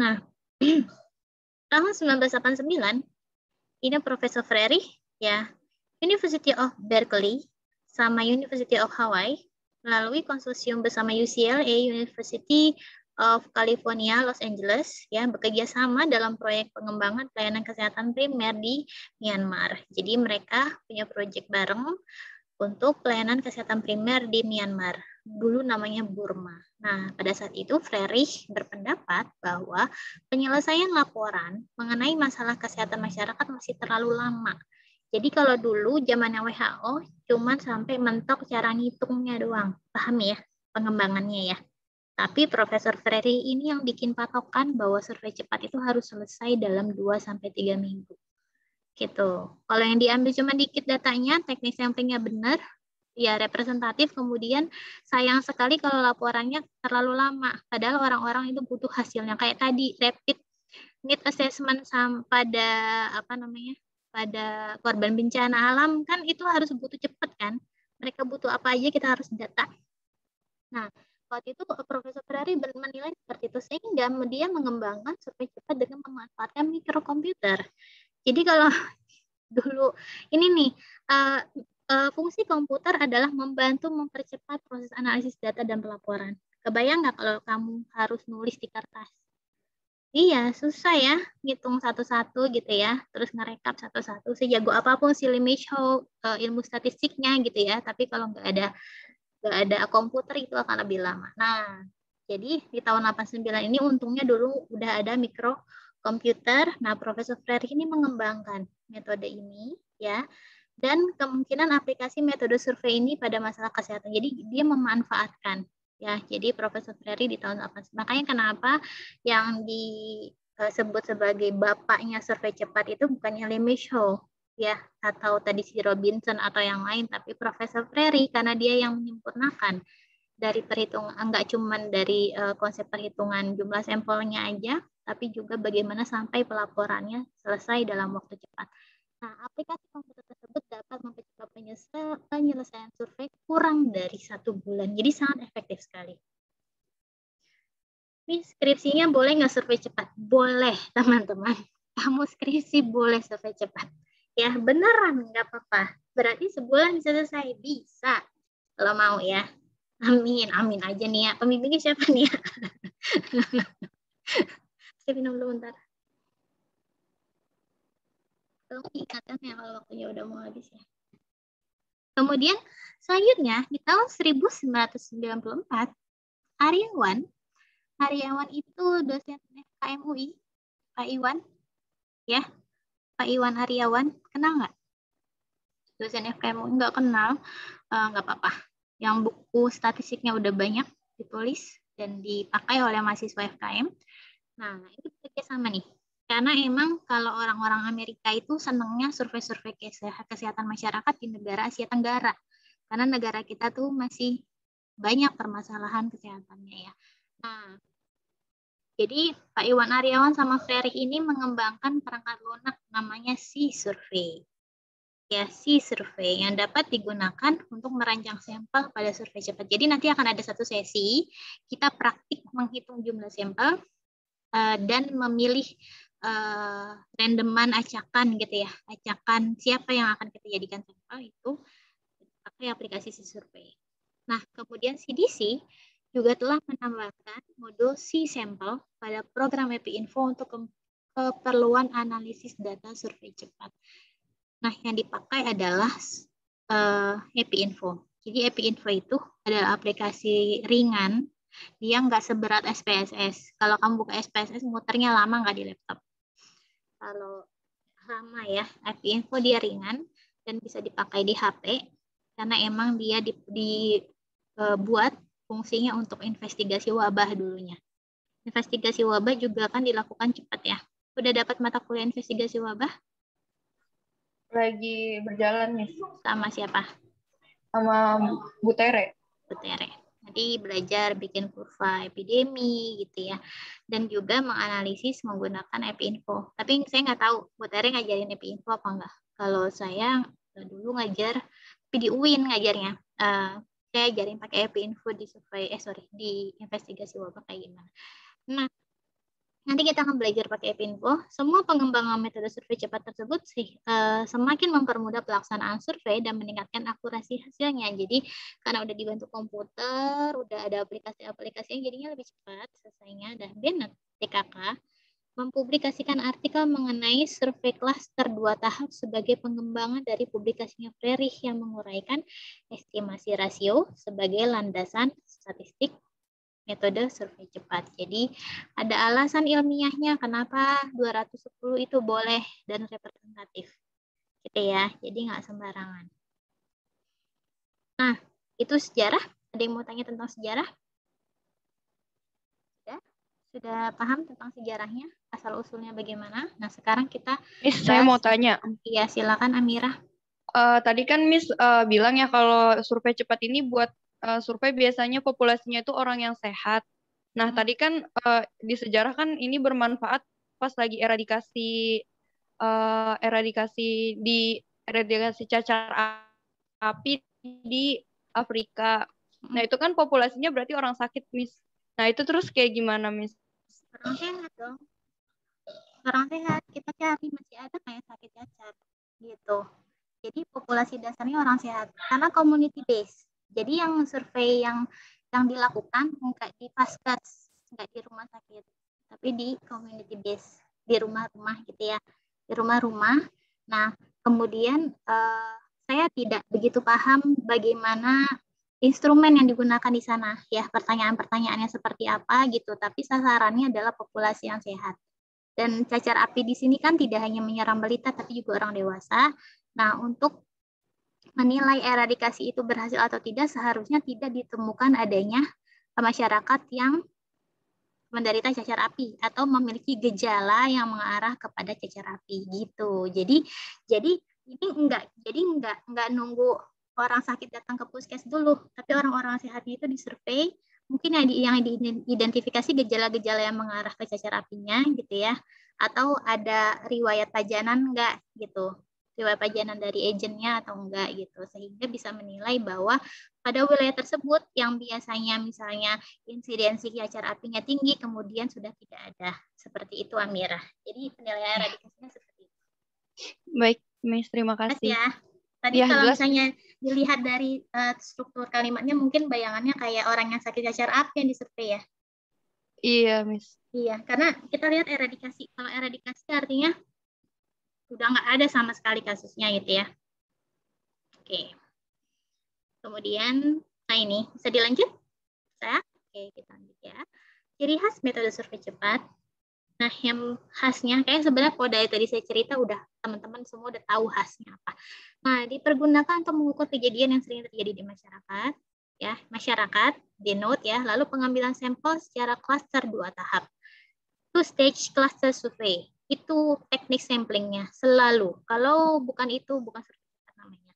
Nah, tahun 1989, ini Profesor Freire ya, University of Berkeley sama University of Hawaii melalui konsorsium bersama UCLA, University of California, Los Angeles, ya bekerja sama dalam proyek pengembangan pelayanan kesehatan primer di Myanmar. Jadi mereka punya proyek bareng untuk pelayanan kesehatan primer di Myanmar. Dulu namanya Burma. Nah, pada saat itu Freire berpendapat bahwa penyelesaian laporan mengenai masalah kesehatan masyarakat masih terlalu lama. Jadi kalau dulu zamannya WHO cuma sampai mentok cara ngitungnya doang. Paham ya pengembangannya ya. Tapi Profesor Freire ini yang bikin patokan bahwa survei cepat itu harus selesai dalam 2-3 minggu. Gitu. Kalau yang diambil cuma dikit datanya, teknik samplingnya benar, ya representatif, kemudian sayang sekali kalau laporannya terlalu lama. Padahal orang-orang itu butuh hasilnya. Kayak tadi, rapid need assessment pada pada korban bencana alam kan itu harus butuh cepat kan. Mereka butuh apa aja kita harus data. Nah, waktu itu Profesor Ferrari menilai seperti itu sehingga dia mengembangkan survei cepat dengan memanfaatkan mikrokomputer. Jadi kalau dulu ini nih fungsi komputer adalah membantu mempercepat proses analisis data dan pelaporan. Kebayang nggak kalau kamu harus nulis di kertas? Iya, susah ya, ngitung satu-satu gitu ya, terus ngerekap satu-satu. Sejago apapun si Lemay Show ilmu statistiknya gitu ya, tapi kalau nggak ada komputer itu akan lebih lama. Nah, jadi di tahun 89 ini untungnya dulu udah ada mikrokomputer. Nah, Profesor Freire ini mengembangkan metode ini ya, dan kemungkinan aplikasi metode survei ini pada masalah kesehatan. Jadi dia memanfaatkan. Ya, jadi Profesor Freire di tahun 89. Makanya kenapa yang disebut sebagai bapaknya survei cepat itu bukannya Lemay Show ya, atau tadi si Robinson atau yang lain, tapi Profesor Freire karena dia yang menyempurnakan dari perhitungan, enggak cuma dari konsep perhitungan jumlah sampelnya aja, tapi juga bagaimana sampai pelaporannya selesai dalam waktu cepat. Nah, aplikasi komputer tersebut dapat mempercepat penyelesaian survei kurang dari 1 bulan. Jadi sangat efektif sekali. Ini skripsinya boleh nggak survei cepat? Boleh, teman-teman. Kamu skripsi boleh survei cepat. Ya, beneran nggak apa-apa. Berarti sebulan bisa selesai? Bisa. Kalau mau ya. Amin, amin aja nih ya. Pembimbingnya siapa nih ya? Saya minum dulu bentar. Tolong diingatkan ya kalau waktunya udah mau habis ya. Kemudian selanjutnya di tahun 1994, Aryawan itu dosen FKM UI, Pak Iwan, ya, Pak Iwan Aryawan, kenal nggak? Dosen FKM UI nggak kenal, nggak apa-apa. Yang buku statistiknya udah banyak ditulis dan dipakai oleh mahasiswa FKM. Nah, itu kerjasama nih. Karena emang kalau orang-orang Amerika itu senangnya survei-survei kesehatan masyarakat di negara Asia Tenggara. Karena negara kita tuh masih banyak permasalahan kesehatannya ya. Nah, Jadi Pak Iwan Aryawan sama Ferry ini mengembangkan perangkat lunak namanya C-Survey. Ya, C-Survey yang dapat digunakan untuk merancang sampel pada survei cepat. Jadi nanti akan ada satu sesi, kita praktik menghitung jumlah sampel dan memilih randoman acakan gitu ya. Acakan siapa yang akan kita jadikan sampel itu pakai aplikasi C-Survey. Nah, kemudian CDC juga telah menambahkan modul C-Sample pada program EpiInfo untuk keperluan analisis data survei cepat. Nah, yang dipakai adalah EpiInfo. Jadi EpiInfo itu adalah aplikasi ringan yang nggak seberat SPSS. Kalau kamu buka SPSS, muternya lama nggak di laptop. Kalau lama ya, EpiInfo dia ringan dan bisa dipakai di HP karena emang dia dibuat fungsinya untuk investigasi wabah dulunya. Investigasi wabah juga kan dilakukan cepat ya. Udah dapat mata kuliah investigasi wabah? Lagi berjalan nih Sama siapa? sama Bu Tere. Bu Tere. Nanti belajar bikin kurva epidemi gitu ya. Dan juga menganalisis menggunakan EpiInfo. Tapi saya nggak tahu Bu Tere ngajarin EpiInfo apa enggak. Kalau saya dulu ngajar, tapi di UIN ngajarnya. Saya ajarin pakai EpiInfo di survei, di investigasi wabah kayak gimana. Nah, nanti kita akan belajar pakai EpiInfo. Semua pengembangan metode survei cepat tersebut semakin mempermudah pelaksanaan survei dan meningkatkan akurasi hasilnya. Jadi karena udah dibantu komputer, udah ada aplikasi-aplikasi yang jadinya lebih cepat selesainya. Dan Bennett, TKK, mempublikasikan artikel mengenai survei klaster 2 tahap sebagai pengembangan dari publikasinya Frerich yang menguraikan estimasi rasio sebagai landasan statistik metode survei cepat. Jadi ada alasan ilmiahnya kenapa 210 itu boleh dan representatif. Gitu ya, jadi nggak sembarangan. Nah, itu sejarah. Ada yang mau tanya tentang sejarah? Sudah paham tentang sejarahnya, asal-usulnya bagaimana? Nah, sekarang kita Miss, saya mau tanya. Iya, silakan Amira. Tadi kan Miss bilang ya kalau survei cepat ini buat survei biasanya populasinya itu orang yang sehat. Nah, tadi kan di sejarah kan ini bermanfaat pas lagi eradikasi cacar api di Afrika. Nah, itu kan populasinya berarti orang sakit, Miss. Nah, itu terus kayak gimana, Miss? Orang sehat dong. Orang sehat, kita cari masih ada kayak sakit cacar gitu. Jadi populasi dasarnya orang sehat karena community base. Jadi yang survei yang dilakukan enggak di vaskes, enggak di rumah sakit, tapi di community base, di rumah-rumah gitu ya, di rumah-rumah. Nah, kemudian saya tidak begitu paham bagaimana instrumen yang digunakan di sana ya, pertanyaan-pertanyaannya seperti apa gitu, tapi sasarannya adalah populasi yang sehat. Dan cacar api di sini kan tidak hanya menyerang balita tapi juga orang dewasa. Nah, untuk menilai eradikasi itu berhasil atau tidak seharusnya tidak ditemukan adanya masyarakat yang menderita cacar api atau memiliki gejala yang mengarah kepada cacar api gitu. Jadi ini enggak nunggu orang sakit datang ke puskes dulu, tapi orang-orang sehat itu disurvei, mungkin yang diidentifikasi gejala-gejala yang mengarah ke cacar apinya gitu ya, atau ada riwayat pajanan enggak gitu, riwayat pajanan dari agennya atau enggak gitu, sehingga bisa menilai bahwa pada wilayah tersebut yang biasanya misalnya insidensi cacar apinya tinggi kemudian sudah tidak ada. Seperti itu Amira. Jadi penilaian eradikasinya seperti itu. Baik, Miss, terima kasih. Ya. Tadi ya, kalau jelas. Misalnya dilihat dari struktur kalimatnya mungkin bayangannya kayak orang yang sakit cacar api yang disurvei ya. Iya, Miss. Iya, karena kita lihat eradikasi. Kalau eradikasi artinya udah nggak ada sama sekali kasusnya gitu ya. Oke. Kemudian, nah ini bisa dilanjut? Bisa? Oke, kita lanjut ya. Ciri khas metode survei cepat. Nah, yang khasnya, kayak sebenarnya kalau dari tadi saya cerita, udah teman-teman semua udah tahu khasnya apa. Nah, dipergunakan untuk mengukur kejadian yang sering terjadi di masyarakat. Ya, masyarakat, denote ya, lalu pengambilan sampel secara cluster 2 tahap. Two-stage cluster survey. Itu teknik samplingnya, selalu. Kalau bukan itu, bukan survei cepat namanya.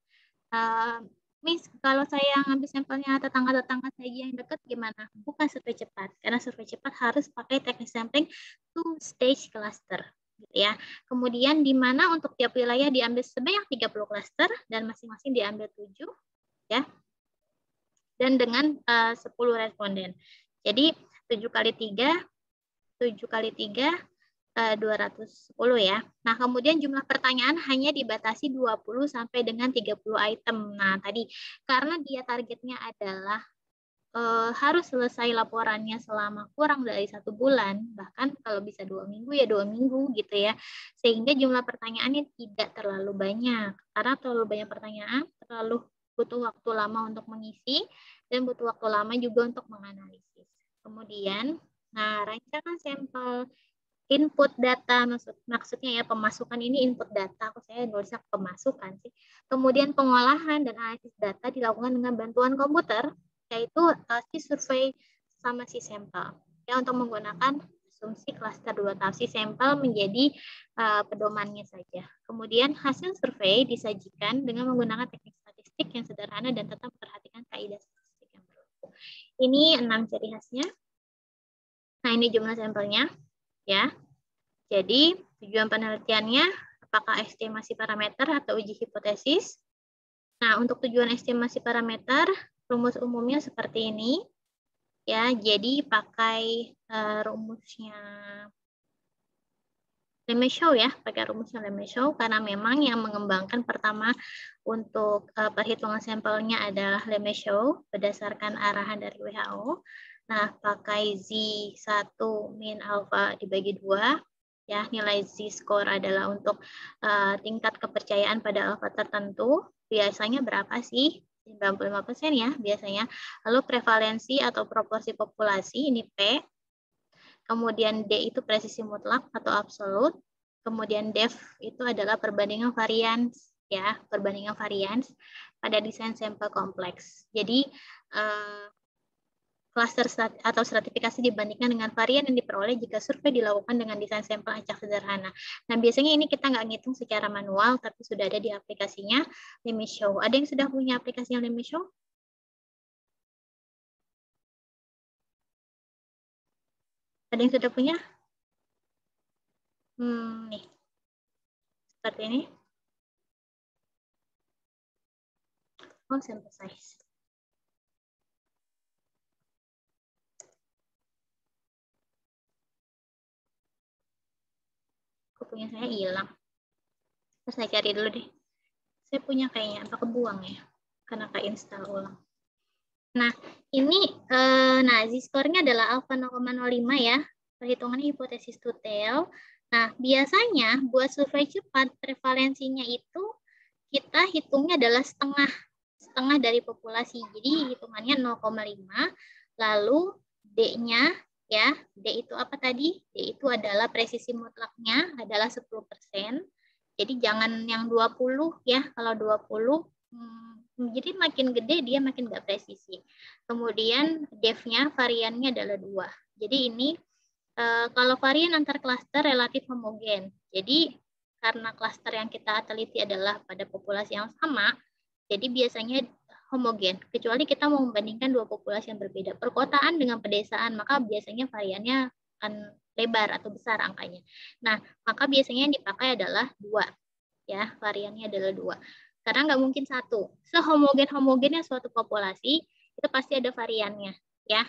Miss, kalau saya ngambil sampelnya tetangga-tetangga saya yang dekat gimana? Bukan survei cepat, karena survei cepat harus pakai teknik sampling two stage cluster, gitu ya. Kemudian di mana untuk tiap wilayah diambil sebanyak 30 cluster dan masing-masing diambil 7, ya. Dan dengan 10 responden. Jadi 7 kali 3, 7 kali 3 210 ya. Nah, kemudian jumlah pertanyaan hanya dibatasi 20 sampai dengan 30 item. Nah, tadi karena dia targetnya adalah harus selesai laporannya selama kurang dari 1 bulan, bahkan kalau bisa 2 minggu ya 2 minggu gitu ya. Sehingga jumlah pertanyaannya tidak terlalu banyak. Karena terlalu banyak pertanyaan, terlalu butuh waktu lama untuk mengisi, dan butuh waktu lama juga untuk menganalisis. Kemudian, nah rancangan sampel input data maksudnya ya pemasukan ini input data, aku saya nulisnya pemasukan sih. Kemudian pengolahan dan analisis data dilakukan dengan bantuan komputer, yaitu si survei sama si sampel. Ya, untuk menggunakan asumsi klaster 2 tahap si sampel menjadi pedomannya saja. Kemudian hasil survei disajikan dengan menggunakan teknik statistik yang sederhana dan tetap memperhatikan kaidah statistik yang berlaku. Ini 6 ciri khasnya. Nah, ini jumlah sampelnya. Ya, jadi tujuan penelitiannya apakah estimasi parameter atau uji hipotesis. Nah, untuk tujuan estimasi parameter, rumus umumnya seperti ini. Ya, jadi pakai rumusnya Lemeshow ya, pakai rumusnya Lemeshow karena memang yang mengembangkan pertama untuk perhitungan sampelnya adalah Lemeshow berdasarkan arahan dari WHO. Nah, pakai Z1 min alpha dibagi 2. Ya, nilai Z-score adalah untuk tingkat kepercayaan pada alpha tertentu. Biasanya berapa sih? 95% ya biasanya. Lalu prevalensi atau proporsi populasi, ini P. Kemudian D itu presisi mutlak atau absolut. Kemudian DEF itu adalah perbandingan varians, ya, perbandingan varians pada desain sampel kompleks. Jadi klaster atau stratifikasi dibandingkan dengan varian yang diperoleh jika survei dilakukan dengan desain sampel acak sederhana. Nah, biasanya ini kita nggak ngitung secara manual, tapi sudah ada di aplikasinya Lemeshow. Ada yang sudah punya aplikasinya Lemeshow? Ada yang sudah punya? Nih, seperti ini. Oh, sample size. Punya saya hilang. Terus saya cari dulu deh. Saya punya kayaknya, apa kebuang ya? Karena install ulang. Nah, ini Z-score-nya adalah alpha 0,05 ya. Perhitungannya hipotesis to tail. Nah, biasanya buat survei cepat, prevalensinya itu kita hitungnya adalah setengah dari populasi. Jadi hitungannya 0,5. Lalu D-nya ya, D itu apa tadi? D itu adalah presisi mutlaknya adalah 10%. Jadi jangan yang 20 ya. Kalau 20 jadi makin gede dia makin nggak presisi. Kemudian def-nya variannya adalah 2. Jadi ini kalau varian antar klaster relatif homogen. Jadi karena klaster yang kita teliti adalah pada populasi yang sama, jadi biasanya homogen. Kecuali kita mau membandingkan dua populasi yang berbeda. Perkotaan dengan pedesaan, maka biasanya variannya akan lebar atau besar angkanya. Nah, maka biasanya yang dipakai adalah 2. Ya, variannya adalah 2. Karena nggak mungkin 1. Sehomogen-homogennya suatu populasi, itu pasti ada variannya. Ya,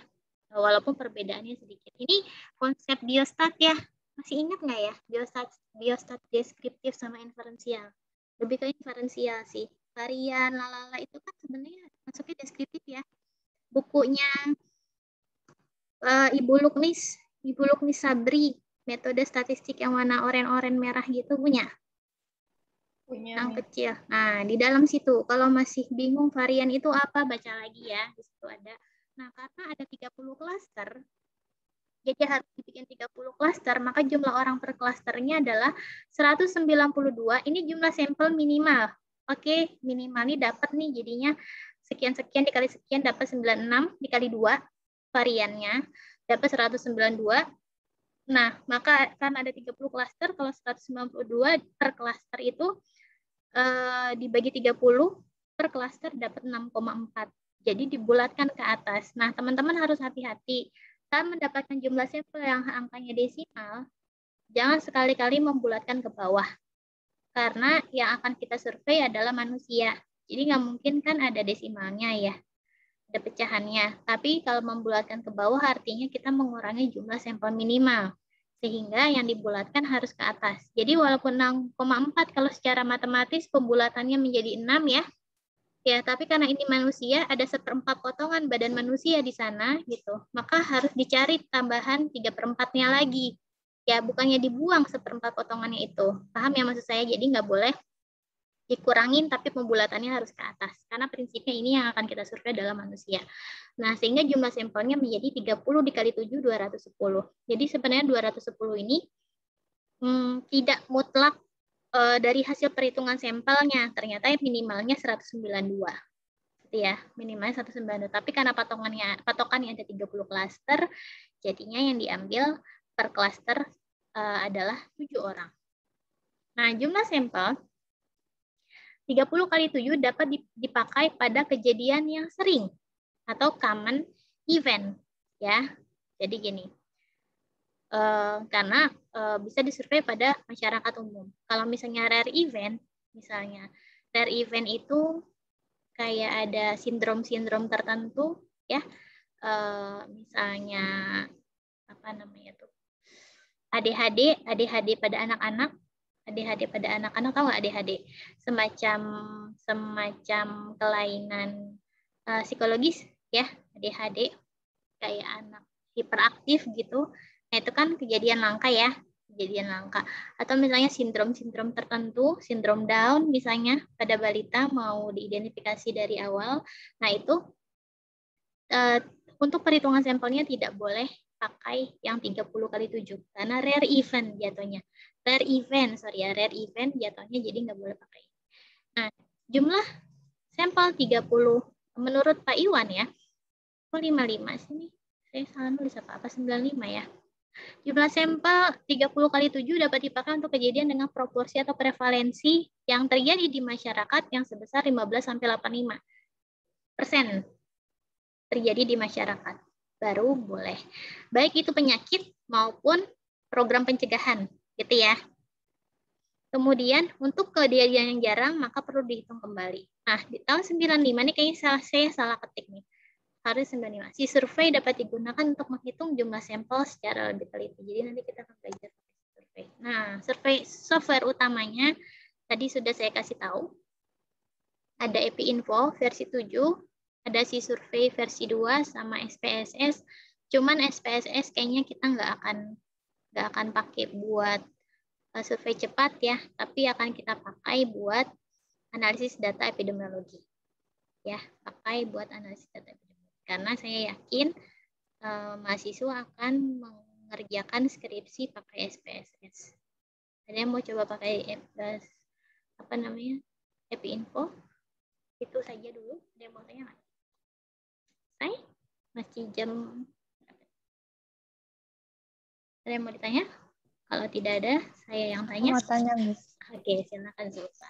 walaupun perbedaannya sedikit. Ini konsep biostat ya. Masih ingat nggak ya? Biostat deskriptif sama inferensial. Lebih ke inferensial sih. Varian, lalala itu kan sebenarnya masuknya deskriptif ya. Bukunya Ibu Luknis Sabri, metode statistik yang warna oranye merah gitu punya? Punya. Yang kecil. Nah, di dalam situ, kalau masih bingung varian itu apa, baca lagi ya. Di situ ada. Nah, karena ada 30 klaster, jadi harus dibikin 30 klaster, maka jumlah orang per klasternya adalah 192. Ini jumlah sampel minimal. Oke, minimal ini dapat nih jadinya sekian-sekian dikali sekian dapat 96 dikali 2 variannya dapat 192. Nah, maka karena ada 30 klaster, kalau 192 per klaster itu dibagi 30 per klaster dapat 6,4. Jadi dibulatkan ke atas. Nah, teman-teman harus hati-hati. Saat mendapatkan jumlah sampel yang angkanya desimal, jangan sekali-kali membulatkan ke bawah. Karena yang akan kita survei adalah manusia. Jadi nggak mungkin kan ada desimalnya ya, ada pecahannya. Tapi kalau membulatkan ke bawah artinya kita mengurangi jumlah sampel minimal. Sehingga yang dibulatkan harus ke atas. Jadi walaupun 6,4 kalau secara matematis pembulatannya menjadi 6 ya. Ya, tapi karena ini manusia, ada 1/4 potongan badan manusia di sana, gitu. Maka harus dicari tambahan 3/4-nya lagi. Ya, bukannya dibuang 1/4 potongannya itu. Paham ya maksud saya? Jadi nggak boleh dikurangin, tapi pembulatannya harus ke atas. Karena prinsipnya ini yang akan kita survei dalam manusia. Nah, sehingga jumlah sampelnya menjadi 30 dikali 7, 210. Jadi sebenarnya 210 ini tidak mutlak dari hasil perhitungan sampelnya, ternyata minimalnya 192. Gitu ya, minimalnya 192. Tapi karena patokannya ada 30 klaster, jadinya yang diambil per klaster adalah 7 orang. Nah, jumlah sampel 30 kali 7 dapat dipakai pada kejadian yang sering atau common event. Ya, jadi gini. Karena bisa disurvei pada masyarakat umum. Kalau misalnya rare event itu kayak ada sindrom-sindrom tertentu, ya, misalnya apa namanya tuh, ADHD pada anak-anak, tahu nggak ADHD? Semacam kelainan psikologis, ya, ADHD kayak anak hiperaktif gitu. Nah, itu kan kejadian langka ya, Atau misalnya sindrom-sindrom tertentu, sindrom Down misalnya pada balita mau diidentifikasi dari awal. Nah, itu untuk perhitungan sampelnya tidak boleh pakai yang 30 kali 7 karena rare event jatuhnya. Rare event jatuhnya, jadi nggak boleh pakai. Nah, jumlah sampel 30 menurut Pak Iwan ya. 55 sini. Saya salah nulis apa 95 ya. Jumlah sampel 30 kali 7 dapat dipakai untuk kejadian dengan proporsi atau prevalensi yang terjadi di masyarakat yang sebesar 15-85% terjadi di masyarakat. Baru boleh. Baik itu penyakit maupun program pencegahan, gitu ya. Kemudian untuk kejadian yang jarang maka perlu dihitung kembali. Nah, di tahun 95 ini kayaknya saya salah ketik nih. Harus 95. Si survei dapat digunakan untuk menghitung jumlah sampel secara lebih teliti. Jadi nanti kita akan belajar survei. Nah, survei software utamanya tadi sudah saya kasih tahu. Ada EpiInfo versi 7, ada si survei versi 2 sama SPSS. Cuman SPSS kayaknya kita nggak akan pakai buat survei cepat ya, tapi akan kita pakai buat analisis data epidemiologi. Ya, pakai buat analisis data epidemiologi. Karena saya yakin mahasiswa akan mengerjakan skripsi pakai SPSS. Ada yang mau coba pakai EpiInfo? Itu saja dulu. Ada yang mau tanya nggak? Saya masih jam. Ada yang mau ditanya? Kalau tidak ada, saya yang tanya. Mau tanya, Miss. Oke, silakan Zulfa.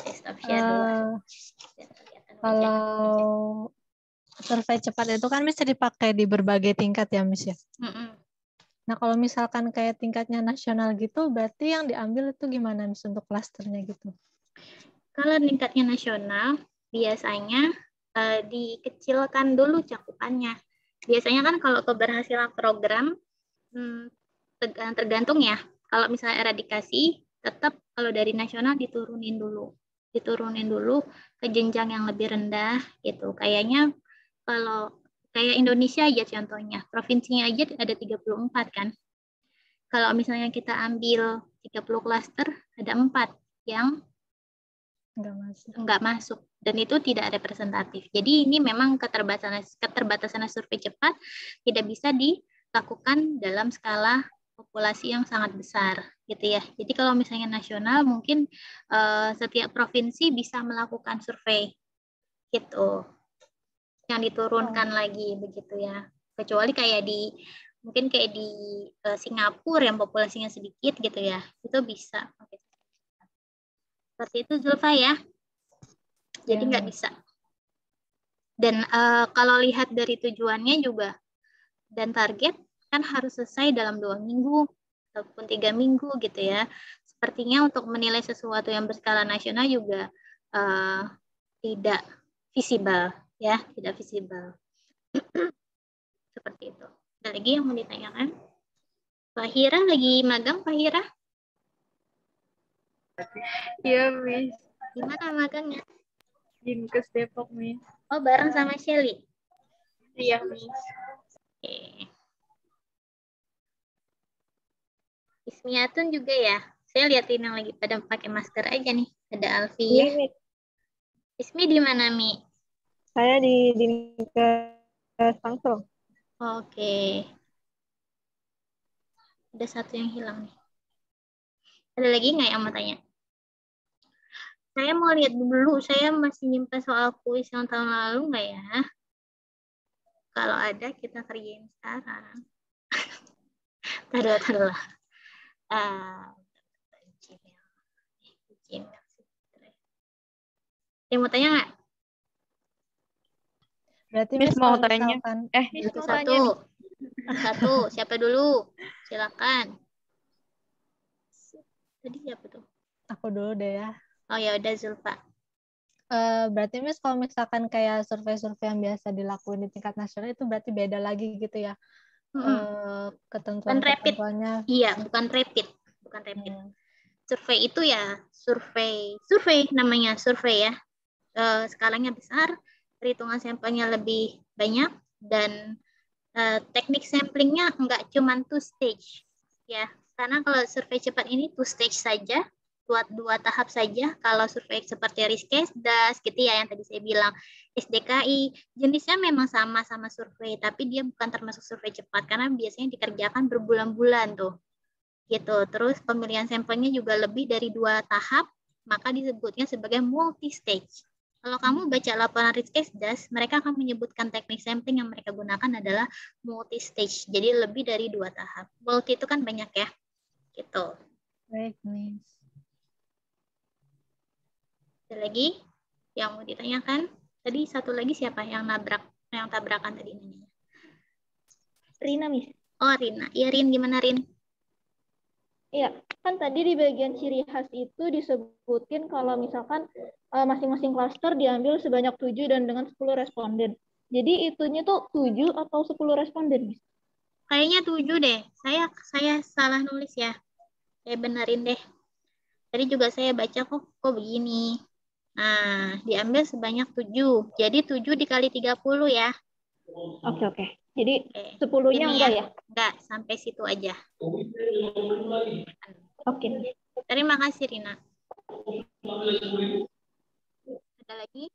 Saya stop share dulu. Kalau survei cepat itu kan bisa dipakai di berbagai tingkat ya, Miss ya. Nah, kalau misalkan kayak tingkatnya nasional gitu, berarti yang diambil itu gimana, Miss, untuk klasternya gitu? Kalau tingkatnya nasional, biasanya dikecilkan dulu cakupannya. Biasanya kan kalau keberhasilan program tergantung ya. Kalau misalnya eradikasi, tetap kalau dari nasional diturunin dulu ke jenjang yang lebih rendah gitu. Kayaknya kalau kayak Indonesia aja contohnya, provinsinya aja ada 34 kan. Kalau misalnya kita ambil 30 klaster, ada 4 yang nggak masuk. Dan itu tidak representatif. Jadi ini memang keterbatasan survei cepat tidak bisa dilakukan dalam skala populasi yang sangat besar, gitu ya. Jadi kalau misalnya nasional, mungkin setiap provinsi bisa melakukan survei, gitu. Yang diturunkan lagi, begitu ya. Kecuali kayak mungkin kayak di Singapura yang populasinya sedikit, gitu ya. Itu bisa. Seperti itu, Zulfa ya. Jadi nggak bisa. Dan kalau lihat dari tujuannya juga dan target kan harus selesai dalam 2 minggu ataupun 3 minggu gitu ya. Sepertinya untuk menilai sesuatu yang berskala nasional juga tidak visible ya, tidak visible. Seperti itu. Ada lagi yang mau ditanyakan? Pak Hira lagi magang, Pak Hira? Iya, Miss. Di mana magangnya? Dinkes Depok, Miss. Oh, bareng sama Shelly. Iya, Miss. Oke. Ismiatun juga ya. Saya liatin yang lagi pada pakai masker aja nih. Ada Alfi ya. Iya, Mi. Ismi di mana, Mi? Saya di Dinkes Tangsel. Oke. Ada satu yang hilang nih. Ada lagi nggak yang mau tanya? Saya mau lihat dulu, saya masih nyimpan soal kuis yang tahun lalu nggak ya? Kalau ada, kita kerjain sekarang. Taruh. Gmail. Yang mau tanya nggak? Berarti Miss Miss mau kalau tanya. misalkan Miss mau tanya Satu. nih. Satu. Siapa dulu? Silakan. Tadi siapa tuh? aku dulu deh ya. Oh ya udah Zulfa. Berarti Miss kalau misalkan kayak survei-survei yang biasa dilakuin di tingkat nasional itu berarti beda lagi gitu ya. Bukan rapid. Ketentuan-ketentuannya. Iya, bukan rapid. Bukan rapid. Survei itu ya survei namanya survei ya. Skalanya besar, perhitungan sampelnya lebih banyak dan teknik samplingnya enggak cuma 2 stage ya. Karena kalau survei cepat ini 2 stage saja, buat 2 tahap saja. Kalau survei seperti Riskesdas gitu ya yang tadi saya bilang, SDKI jenisnya memang sama survei, tapi dia bukan termasuk survei cepat karena biasanya dikerjakan berbulan-bulan tuh. Gitu. Terus pemilihan sampelnya juga lebih dari 2 tahap, maka disebutnya sebagai multi stage. Kalau kamu baca laporan Riskesdas, mereka akan menyebutkan teknik sampling yang mereka gunakan adalah multi stage. Jadi lebih dari 2 tahap. Multi itu kan banyak ya. Gitu. Baik, Miss. Ada lagi yang mau ditanyakan? Tadi satu lagi siapa yang tabrakan tadi namanya? Rina, Miss. Oh, Rina. Iya, Rin. Gimana, Rin? Iya, kan tadi di bagian ciri khas itu disebutin kalau misalkan masing-masing klaster diambil sebanyak 7 dan dengan 10 responden. Jadi itunya tuh 7 atau 10 responden, Miss? Kayaknya 7 deh. Saya salah nulis ya. Saya benerin deh. Tadi juga saya baca kok begini. Nah, diambil sebanyak 7. Jadi 7 dikali 30 ya. Oke. Jadi Oke. 10-nya Ini enggak ya? Enggak, sampai situ aja. Oke. Terima kasih, Rina. Ada lagi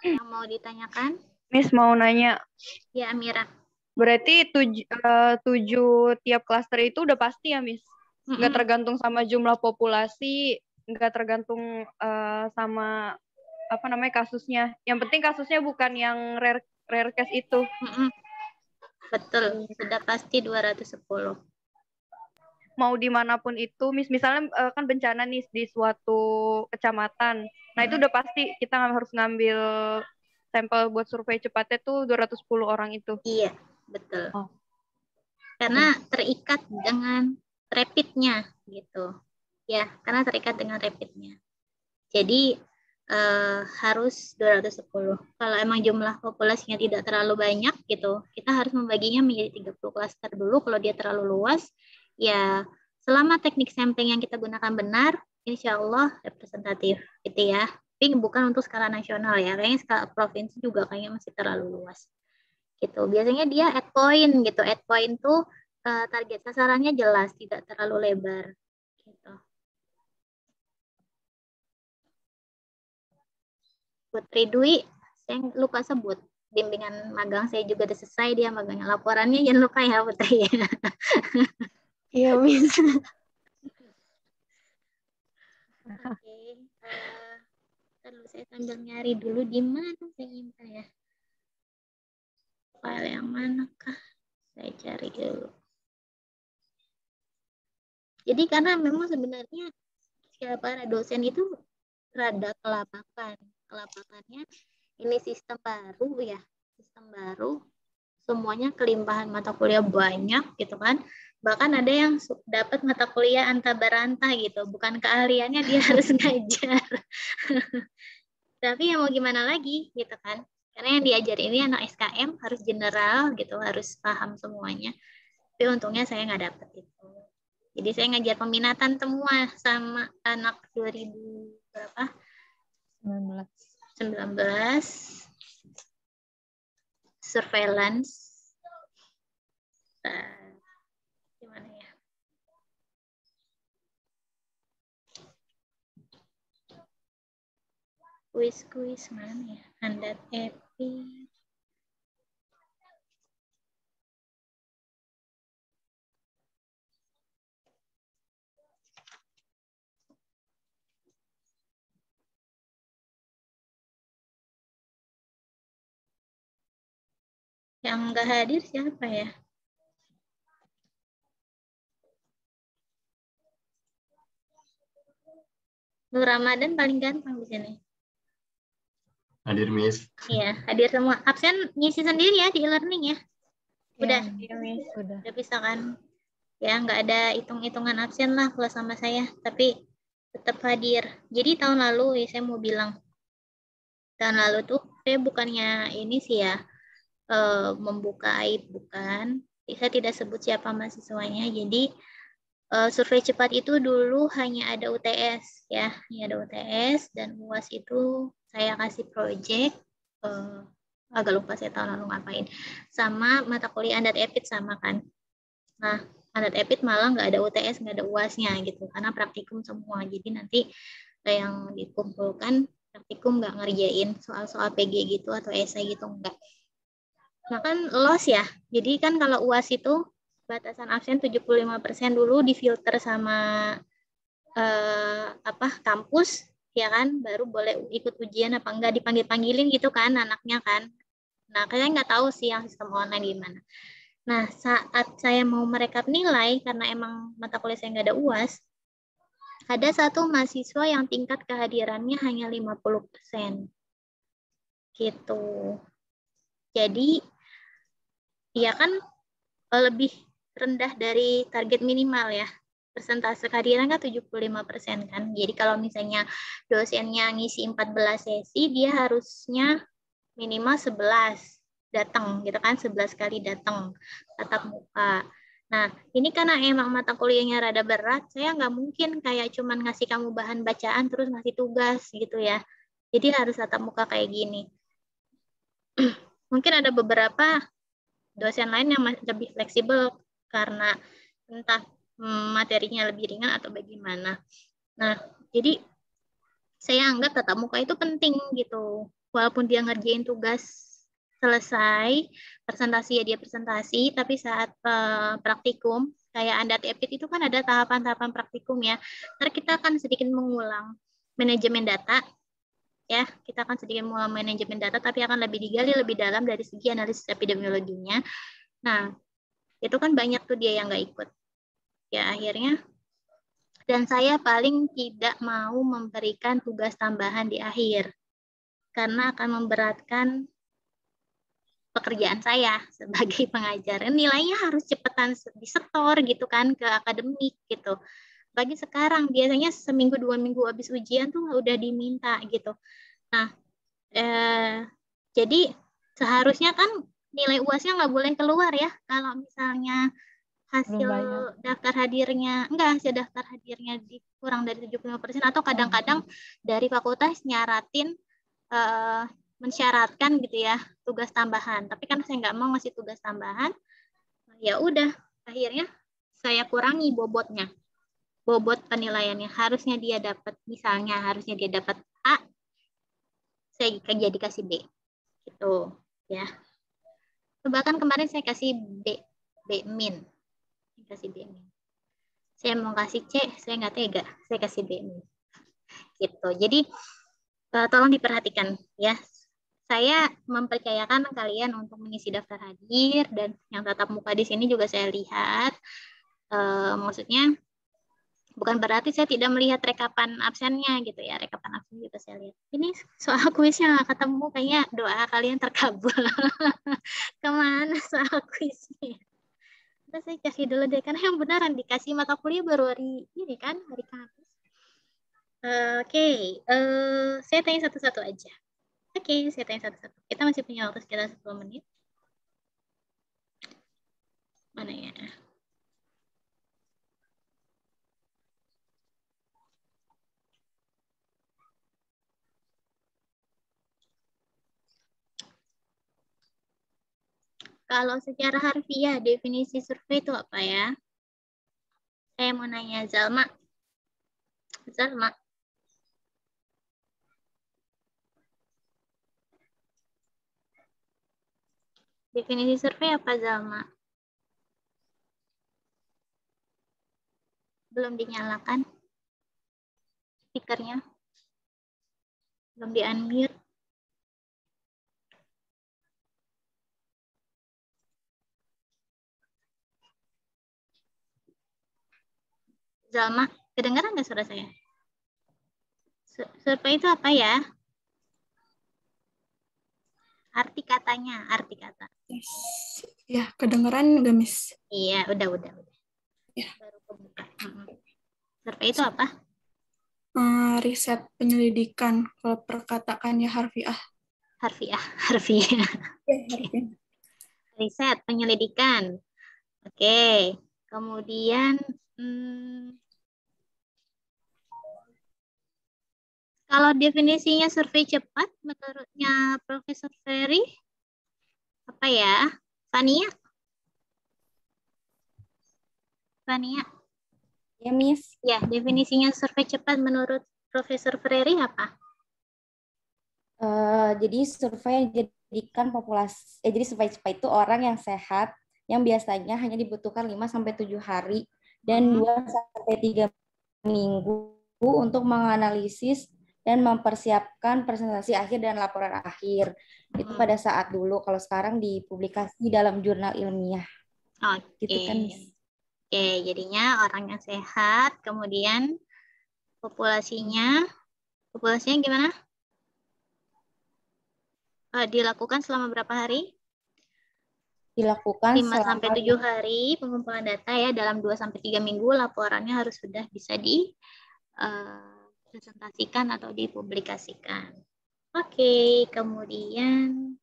yang mau ditanyakan? Miss mau nanya. Ya, Amira. Berarti 7 tiap klaster itu udah pasti ya, Miss? Nggak tergantung sama jumlah populasi, nggak tergantung sama apa namanya kasusnya. Yang penting kasusnya bukan yang rare case itu. Betul, sudah pasti 210. Mau dimanapun itu, misalnya kan bencana nih di suatu kecamatan. Nah itu udah pasti kita harus ngambil sampel buat survei cepatnya tuh 210 orang itu. Iya, betul. Karena terikat dengan rapidnya gitu. Ya, karena terikat dengan rapidnya. Jadi harus 210. Kalau emang jumlah populasinya tidak terlalu banyak gitu, kita harus membaginya menjadi 30 klaster dulu. Kalau dia terlalu luas, ya selama teknik sampling yang kita gunakan benar, insya Allah representatif gitu ya. Tapi bukan untuk skala nasional ya, kayaknya skala provinsi juga kayaknya masih terlalu luas. Gitu. Biasanya dia at point gitu. At point tuh target sasarannya jelas, tidak terlalu lebar. Gitu. Putri Dwi, saya lupa sebut. Bimbingan magang saya juga udah selesai, dia magangnya. Laporannya jangan lupa ya, Putri. Iya, Miss. Oke. Lalu saya sambil nyari dulu di mana saya nyimpan ya. File yang manakah? Saya cari dulu. Jadi karena memang sebenarnya para dosen itu rada kelabakan. Kelabakannya ini sistem baru ya, sistem baru, semuanya kelimpahan mata kuliah banyak gitu kan. Bahkan ada yang dapat mata kuliah anta berantah gitu, bukan keahliannya dia harus ngajar. Tapi ya mau gimana lagi gitu kan. Karena yang diajar ini anak SKM harus general gitu, harus paham semuanya. Tapi untungnya saya nggak dapet itu. Jadi saya ngajar peminatan semua sama anak 2000 berapa? 19. Surveillance. Gimana ya? Kuis mana ya? Handat Epi. Yang nggak hadir siapa ya? Nur Ramadan paling ganteng di sini. Hadir, Miss. Iya, hadir semua. Absen ngisi sendiri ya di e-learning ya? Udah? Iya, Miss. Udah. Udah bisa kan? Ya, nggak ada hitung-hitungan absen lah kalau sama saya. Tapi tetap hadir. Jadi tahun lalu, ya, saya mau bilang. Tahun lalu tuh, saya bukannya ini sih ya, membuka aib, bukan. Saya tidak sebut siapa mahasiswanya. Jadi, survei cepat itu dulu hanya ada UTS ya, hanya ada UTS dan UAS itu saya kasih project, agak lupa saya tahun lalu ngapain, sama mata kuliah Andat Epit sama kan. Nah, Andat Epit malah nggak ada UTS, nggak ada UASnya gitu, karena praktikum semua. Jadi nanti yang dikumpulkan praktikum nggak ngerjain soal-soal PG gitu atau esai gitu enggak. Nah kan los ya, jadi kan kalau UAS itu batasan absen 75% dulu difilter sama kampus ya kan, baru boleh ikut ujian apa enggak, dipanggil-panggilin gitu kan anaknya kan. Nah kalian nggak tahu sih yang sistem online gimana. Nah saat saya mau merekap nilai karena emang mata kuliah saya nggak ada UAS, ada satu mahasiswa yang tingkat kehadirannya hanya 50%. Gitu. Jadi ya kan lebih rendah dari target minimal ya. Persentase kehadiran kan 75% kan. Jadi kalau misalnya dosennya ngisi 14 sesi, dia harusnya minimal 11 datang gitu kan, 11 kali datang tatap muka. Nah, ini karena emang mata kuliahnya rada berat, saya nggak mungkin kayak cuman ngasih kamu bahan bacaan terus ngasih tugas gitu ya. Jadi harus tatap muka kayak gini. Mungkin ada beberapa dosen lain yang lebih fleksibel karena entah materinya lebih ringan atau bagaimana. Nah, jadi saya anggap tatap muka itu penting gitu. Walaupun dia ngerjain tugas selesai, presentasi ya dia presentasi, tapi saat praktikum, kayak Andat Epit itu kan ada tahapan-tahapan praktikum ya. Ntar kita akan sedikit mengulang manajemen data, ya kita akan sedikit mengulang manajemen data, tapi akan lebih digali lebih dalam dari segi analisis epidemiologinya. Nah, itu kan banyak tuh dia yang nggak ikut. Ya akhirnya, dan saya paling tidak mau memberikan tugas tambahan di akhir karena akan memberatkan pekerjaan saya sebagai pengajar. Nilainya harus cepetan disetor gitu kan ke akademik gitu. Bagi sekarang biasanya seminggu 2 minggu habis ujian tuh udah diminta gitu. Nah, jadi seharusnya kan nilai UASnya nggak boleh keluar ya kalau misalnya hasil daftar hadirnya hasil daftar hadirnya kurang dari 75% atau kadang-kadang dari fakultas nyaratin mensyaratkan gitu ya tugas tambahan, tapi kan saya nggak mau ngasih tugas tambahan, ya udah akhirnya saya kurangi bobotnya, bobot penilaiannya. Harusnya dia dapat, misalnya harusnya dia dapat A, saya jadi kasih B gitu ya. Bahkan kemarin saya kasih B min. Kasih B min. Saya mau kasih C, saya nggak tega, saya kasih B min. Gitu. Jadi tolong diperhatikan ya. Saya mempercayakan kalian untuk mengisi daftar hadir, dan yang tatap muka di sini juga saya lihat. Maksudnya Bukan berarti saya tidak melihat rekapan absennya gitu ya. Rekapan absen juga saya lihat. Ini soal kuisnya nggak ketemu, kayaknya doa kalian terkabul. Kemana soal kuisnya? Kita saya kasih dulu deh, karena yang beneran dikasih mata kuliah baru hari ini kan, hari Kamis. Oke, saya tanya satu-satu aja. Oke, saya tanya satu-satu. Kita masih punya waktu sekitar 10 menit. Mana ya? Kalau secara harfiah, definisi survei itu apa ya? Saya mau nanya Zalma. Zalma. Definisi survei apa, Zalma? Belum dinyalakan speakernya. Belum di-unmute. Zalma, kedengaran nggak suara saya? Survei itu apa ya? Arti katanya, arti kata. Yes. Ya, kedengeran nggak, Miss? Iya, udah. Ya. Baru kebuka. Survei itu apa? Riset penyelidikan. Kalau perkataannya harfiah. Harfiah. Ya, harfiah. Riset penyelidikan. Oke. Kemudian, kalau definisinya survei cepat, menurutnya Profesor Ferry, apa ya? Fania? Ya, Miss. Ya, definisinya survei cepat menurut Profesor Ferry apa? Jadi survei yang dijadikan populasi, jadi survei cepat itu orang yang sehat, yang biasanya hanya dibutuhkan 5-7 hari dan 2-3 minggu untuk menganalisis dan mempersiapkan presentasi akhir dan laporan akhir. Itu pada saat dulu, kalau sekarang dipublikasi dalam jurnal ilmiah. Oke. Gitu kan, Miss? Oke, jadinya orang yang sehat, kemudian populasinya gimana? Dilakukan selama berapa hari? Dilakukan 5-7 hari pengumpulan data ya, dalam 2-3 minggu laporannya harus sudah bisa dipresentasikan atau dipublikasikan. Oke, kemudian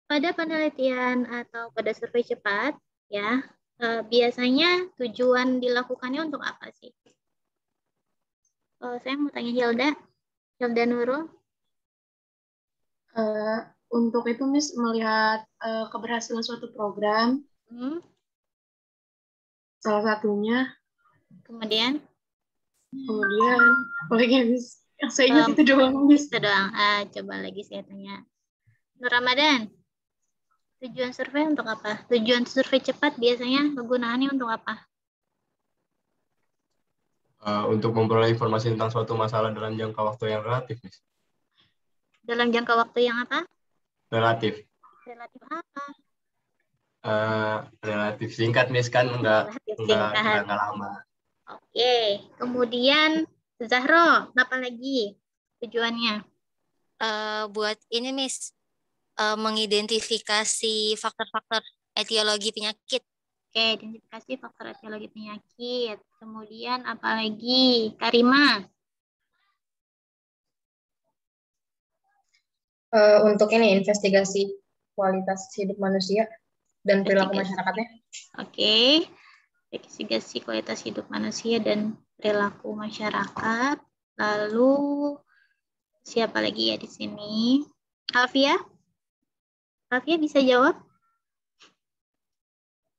pada penelitian atau pada survei cepat ya, biasanya tujuan dilakukannya untuk apa sih? Saya mau tanya Hilda Nurul. Untuk itu, Miss, melihat keberhasilan suatu program, salah satunya. Kemudian, boleh Miss? Yang saya ingat itu doang, Miss. Itu doang. Coba lagi saya tanya. Nur Ramadan, tujuan survei untuk apa? Tujuan survei cepat biasanya kegunaannya untuk apa? Untuk memperoleh informasi tentang suatu masalah dalam jangka waktu yang relatif, Miss. Dalam jangka waktu yang apa? Relatif. Relatif apa? Relatif singkat, Miss, kan enggak lama. Oke, kemudian Zahro, apa lagi tujuannya? Buat ini, Miss, mengidentifikasi faktor-faktor etiologi penyakit. Oke, identifikasi faktor etiologi penyakit. Kemudian apa lagi? Karima? Untuk ini, investigasi kualitas hidup manusia dan perilaku masyarakatnya. Oke, investigasi kualitas hidup manusia dan perilaku masyarakat. Lalu siapa lagi ya di sini? Alfia bisa jawab?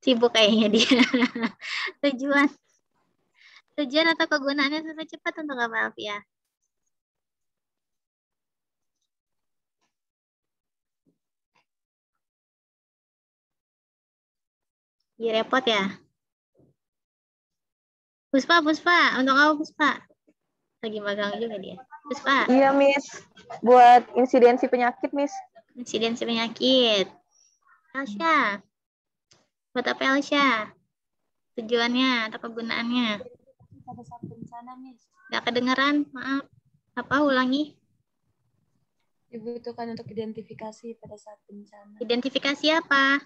Sibuk kayaknya dia. Tujuan atau kegunaannya survei cepat untuk apa, Alfia? Repot ya? Puspa, untuk apa Puspa? Lagi magang juga dia. Puspa. Iya, Miss. Buat insidensi penyakit, Miss. Insidensi penyakit. Elsya. Buat apa Elsya? Tujuannya atau kegunaannya? Pada saat bencana, Miss. Nggak kedengeran, maaf. Apa, ulangi? Dibutuhkan untuk identifikasi pada saat bencana. Identifikasi apa?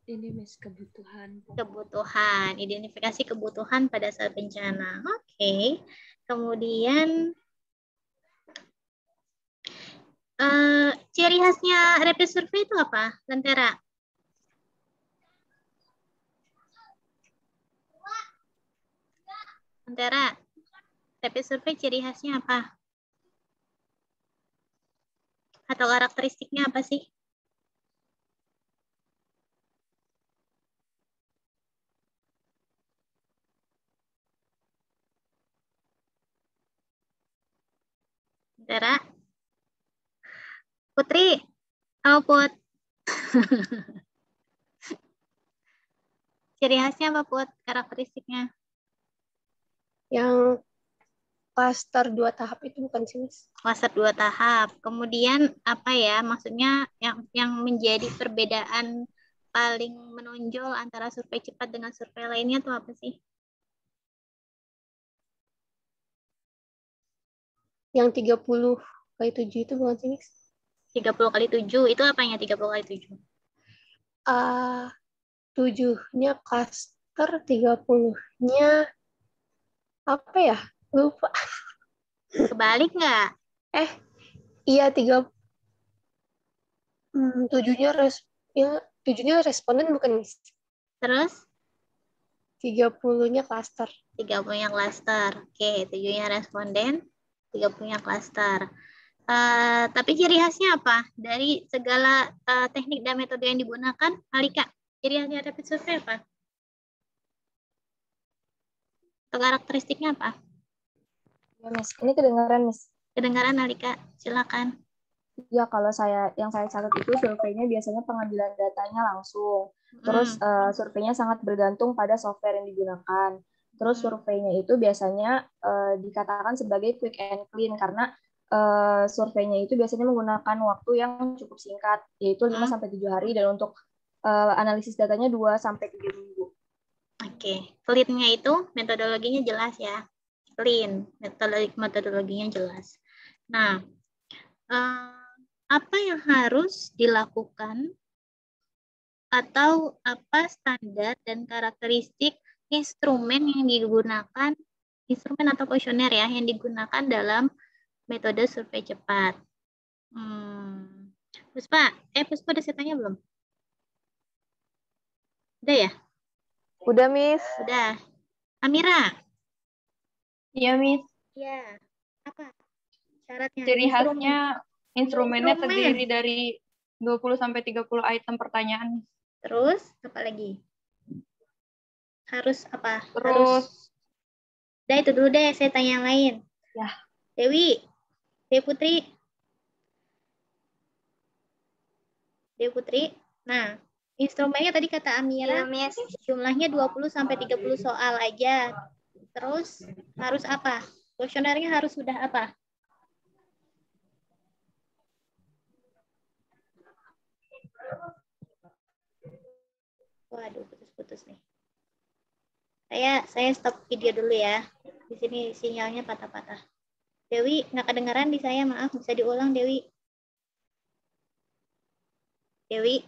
Ini Miss, kebutuhan. Kebutuhan. Identifikasi kebutuhan pada saat bencana. Oke. Kemudian ciri khasnya rapid survey itu apa, Lentera? Lentera, rapid survey ciri khasnya apa? Atau karakteristiknya apa sih? Lentera? Putri, Put. Ciri khasnya apa, Put? Karakteristiknya? Yang klaster 2 tahap itu bukan sih, Miss? Klaster 2 tahap. Kemudian apa ya? Maksudnya yang menjadi perbedaan paling menonjol antara survei cepat dengan survei lainnya itu apa sih? Yang 30 kali 7 itu bukan sih, Miss? 30 kali 7 itu apanya 30 kali 7? 7-nya cluster, 30-nya apa ya? Lupa. Kebalik nggak? Iya, 7-nya responden bukan, Miss? Terus? 30-nya cluster. 30-nya cluster. Oke, 7-nya responden, 30-nya cluster. Tapi ciri khasnya apa? Dari segala teknik dan metode yang digunakan, Alika, ciri khasnya rapid survey apa? Atau karakteristiknya apa? Ya, Miss. Ini kedengaran, Miss. Kedengaran, Alika. Silakan. Ya, kalau yang saya catat itu surveinya biasanya pengambilan datanya langsung. Terus surveinya sangat bergantung pada software yang digunakan. Terus surveinya itu biasanya dikatakan sebagai quick and clean karena surveinya itu biasanya menggunakan waktu yang cukup singkat, yaitu 5-7 hari, dan untuk analisis datanya 2-3 minggu. Oke, clean-nya itu metodologinya jelas ya. Clean, metodologinya jelas. Nah, apa yang harus dilakukan atau apa standar dan karakteristik instrumen yang digunakan, instrumen atau kuesioner ya, yang digunakan dalam metode survei cepat. Puspa udah saya tanya belum? Udah ya? Udah, Miss. Udah. Amira? Iya, Miss. Iya. Apa syaratnya? Ciri khasnya instrumennya terdiri dari 20-30 item pertanyaan. Terus, apa lagi? Harus apa? Terus. Udah itu dulu deh, saya tanya yang lain. Ya. Dewi Putri. Nah, instrumennya tadi kata Amira, ya, jumlahnya 20-30 soal aja. Terus harus apa? Kuesionernya harus sudah apa? Waduh, putus-putus nih. Saya stop video dulu ya. Di sini sinyalnya patah-patah. Dewi, nggak kedengaran di saya, maaf. Bisa diulang, Dewi. Dewi.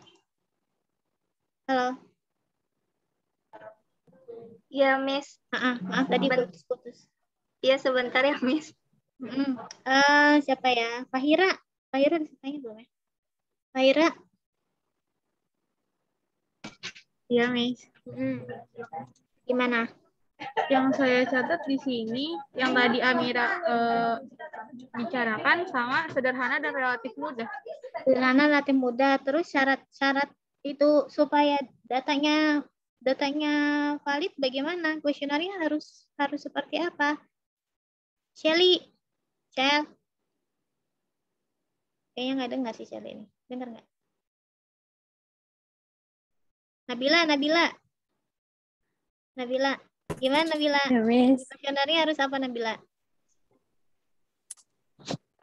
Halo. Ya, Miss. Maaf tadi putus-putus. Iya, sebentar ya, Miss. Siapa ya? Fahira. Fahira ditanya belum ya? Fahira. Iya, Miss. Gimana? Yang saya catat di sini, yang tadi Amira bicarakan sama sederhana dan relatif mudah. Sederhana, relatif mudah. Terus syarat-syarat itu supaya datanya valid bagaimana? Kuesionernya harus seperti apa? Shelly. Shell. Kayaknya nggak dengar sih Shelly ini. Dengar nggak? Nabila. Gimana Nabila? Ya, Miss. Kuesionernya harus apa Nabila?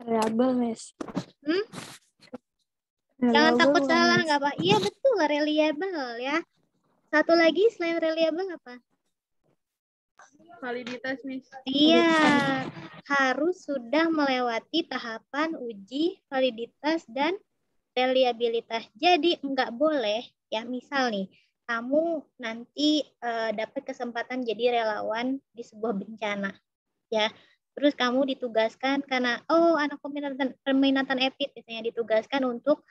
Reliable, Miss. Jangan takut Reliable, salah, Miss. nggak apa. Iya betul, reliable ya. Satu lagi selain reliable apa? Validitas, Miss. Iya, harus sudah melewati tahapan uji validitas dan reliabilitas. Jadi nggak boleh ya, misal nih, kamu nanti dapat kesempatan jadi relawan di sebuah bencana, ya. Terus kamu ditugaskan karena anak peminatan EPID misalnya ditugaskan untuk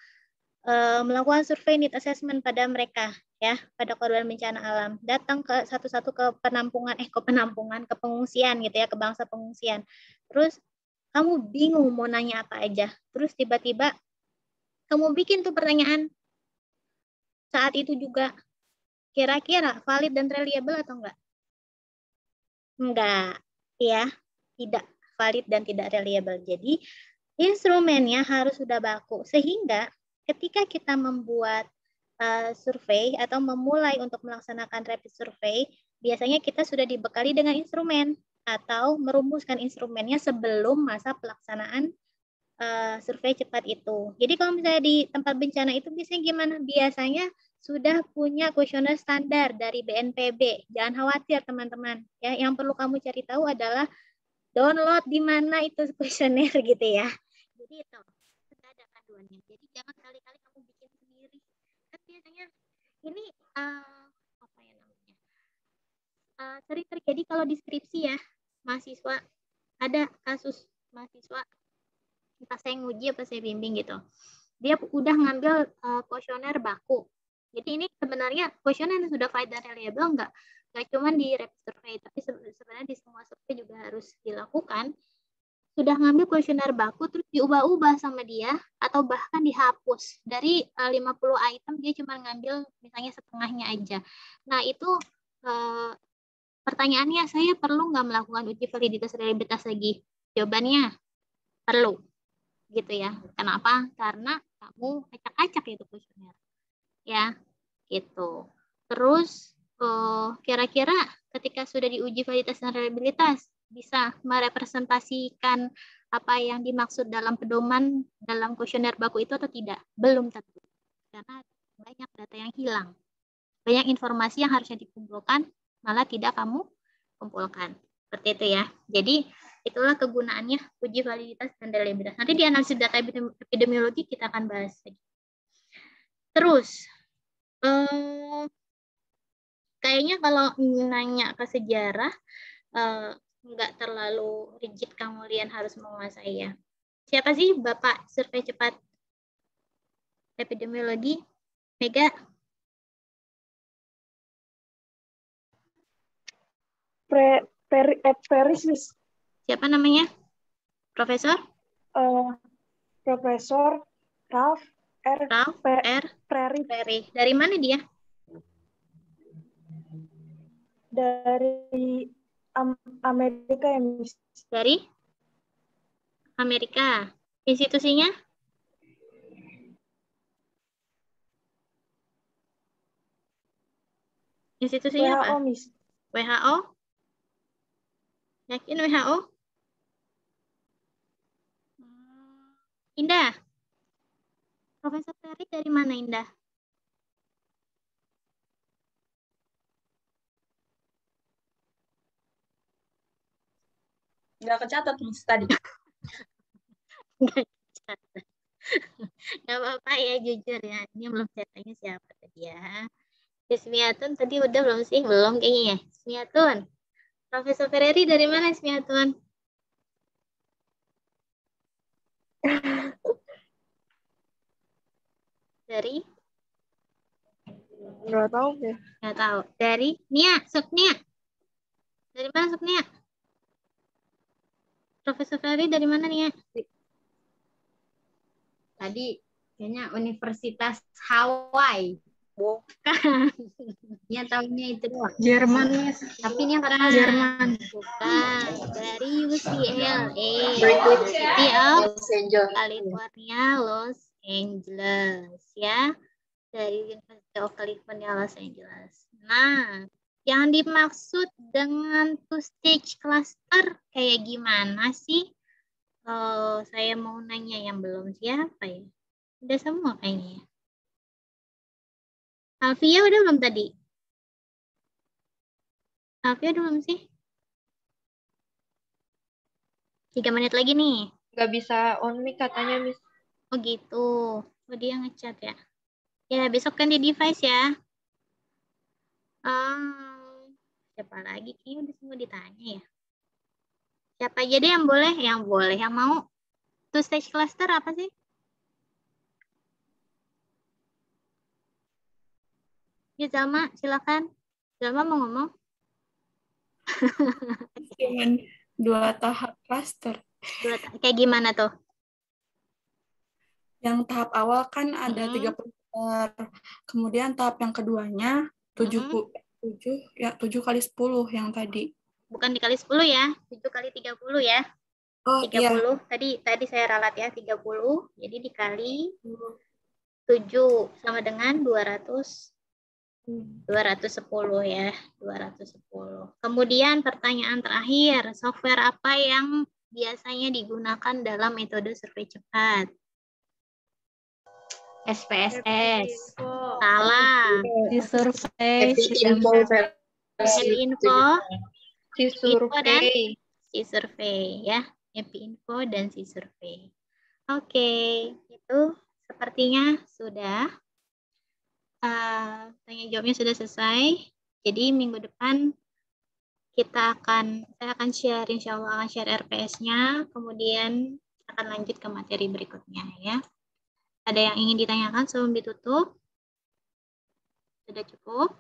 melakukan survei need assessment pada mereka, ya, pada korban bencana alam. Datang ke satu-satu ke pengungsian gitu ya, ke bangsa pengungsian. Terus kamu bingung mau nanya apa aja. Terus tiba-tiba kamu bikin tuh pertanyaan saat itu juga, kira-kira valid dan reliable atau enggak? Enggak, ya, tidak valid dan tidak reliable. Jadi instrumennya harus sudah baku, sehingga ketika kita membuat survei atau memulai untuk melaksanakan rapid survei, biasanya kita sudah dibekali dengan instrumen atau merumuskan instrumennya sebelum masa pelaksanaan survei cepat itu. Jadi kalau misalnya di tempat bencana itu biasanya gimana? Biasanya sudah punya kuesioner standar dari BNPB. Jangan khawatir teman-teman. Ya, yang perlu kamu cari tahu adalah download di mana itu kuesioner gitu ya. Jadi itu sudah ada panduannya. Jadi jangan kali-kali kamu bikin sendiri. Kan biasanya ini apa ya namanya? Sering terjadi kalau di skripsi ya, mahasiswa ada kasus mahasiswa entah saya nguji apa saya bimbing gitu. Dia udah ngambil kuesioner baku. Jadi ini sebenarnya kuesioner yang sudah valid dan reliable nggak cuma di rapid survei, tapi sebenarnya di semua survei juga harus dilakukan. Sudah ngambil kuesioner baku terus diubah-ubah sama dia atau bahkan dihapus. Dari 50 item dia cuma ngambil misalnya setengahnya aja. Nah itu pertanyaannya, saya perlu nggak melakukan uji validitas reliabilitas lagi? Jawabannya perlu. Gitu ya. Kenapa? Karena kamu acak-acak itu kuesioner. Ya, gitu. Terus kira-kira ketika sudah diuji validitas dan reliabilitas bisa merepresentasikan apa yang dimaksud dalam pedoman dalam kuesioner baku itu atau tidak? Belum tentu. Karena banyak data yang hilang. Banyak informasi yang harusnya dikumpulkan malah tidak kamu kumpulkan. Seperti itu ya. Jadi itulah kegunaannya uji validitas dan reliabilitas. Nanti di analisis data epidemiologi kita akan bahas lagi. Terus, kayaknya kalau nanya ke sejarah, nggak terlalu rigid kemudian harus menguasai ya. Siapa sih Bapak survei cepat epidemiologi? Mega? Peris, Miss. Siapa namanya? Profesor? Profesor Ralph Perry. Dari mana dia? Dari Amerika ya, Miss. Dari Amerika. Institusinya? Institusinya WHO, apa? Miss. WHO? Yakin WHO? Indah. Profesor Perry dari mana, Indah? Nggak kecatat, Miss, tadi. Nggak kecatat. Nggak apa-apa ya, jujur ya. Ini belum ceritanya siapa tadi ya. Ismiatun tadi udah belum sih? Belum kayaknya ya. Ismiatun. Profesor Perry dari mana, Ismiatun? Dari? Nggak tahu ya. Nggak tahu. Dari Nia, Suknia. Dari mana Suknia? Profesor Ferry dari mana Nia? Tadi kayaknya Universitas Hawaii. Bukan. Dia tahunya itu doang. Jerman. Tapi ini Bukan. Jerman. Bukan. Dari UCLA. University of California, Los Angeles. Ya. Dari University of California, Los Angeles. Nah, yang dimaksud dengan two-stage cluster kayak gimana sih? Kalau saya mau nanya yang belum siapa ya? Udah semua kayaknya ya. Alfia udah belum tadi? Alfia udah belum sih? 3 menit lagi nih. Nggak bisa on mic katanya, Miss. Oh gitu. Oh dia ngechat ya. Ya besok kan di device ya. Siapa lagi? Kayaknya udah semua ditanya ya. Siapa aja deh yang boleh? Yang boleh, yang mau. Two stage cluster apa sih? Ya Zalma, silakan. Zalma mau ngomong? Dengan 2 tahap cluster. Kayak gimana tuh? Yang tahap awal kan ada 30 meter. Kemudian tahap yang keduanya 7 kali 10 yang tadi. Bukan dikali 10 ya, 7 kali 30 ya. Oh 30. iya. Tadi saya ralat ya, 30. Jadi dikali 7 sama dengan 210 ya, 210. Kemudian pertanyaan terakhir, software apa yang biasanya digunakan dalam metode survei cepat? SPSS. Salah. Di survei. Happy Info. Si survei. Si survei ya. Happy Info dan si survei. Oke, itu sepertinya sudah. Tanya jawabnya sudah selesai. Jadi minggu depan saya akan share, insya Allah akan share RPS-nya, kemudian akan lanjut ke materi berikutnya ya. Ada yang ingin ditanyakan sebelum ditutup? Sudah cukup?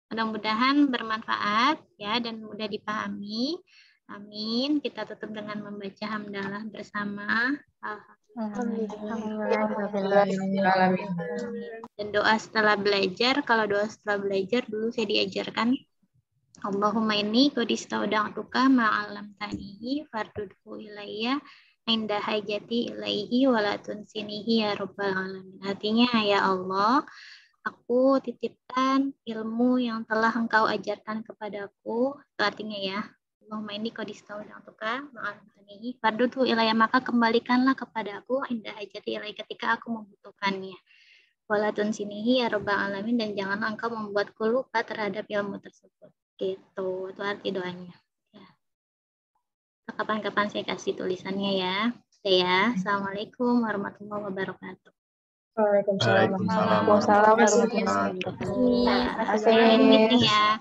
Mudah-mudahan bermanfaat ya dan mudah dipahami. Amin. Kita tutup dengan membaca hamdalah bersama. Dan doa setelah belajar, kalau doa setelah belajar dulu saya diajarkan Allahumma inni qad istauda'tuka ma'alam tanihi fardudhu ilayya inda hajati ilaihi wala tunsinihi ya rabbal alamin. Artinya ya Allah, aku titipkan ilmu yang telah Engkau ajarkan kepadaku. Itu artinya ya, Allahumma inni qad istauda'tuka ma'alam tanihi fardudhu ilayya, maka kembalikanlah kepadaku inda hajati ilaihi ketika aku membutuhkannya. Wala tunsinihi ya rabbal alamin, dan janganlah Engkau membuatku lupa terhadap ilmu tersebut. Gitu, itu arti doanya. Ya. Kapan-kapan saya kasih tulisannya ya. Oke ya. Assalamualaikum warahmatullahi wabarakatuh. Waalaikumsalam. Terima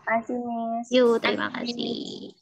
kasih. Yuk, terima kasih.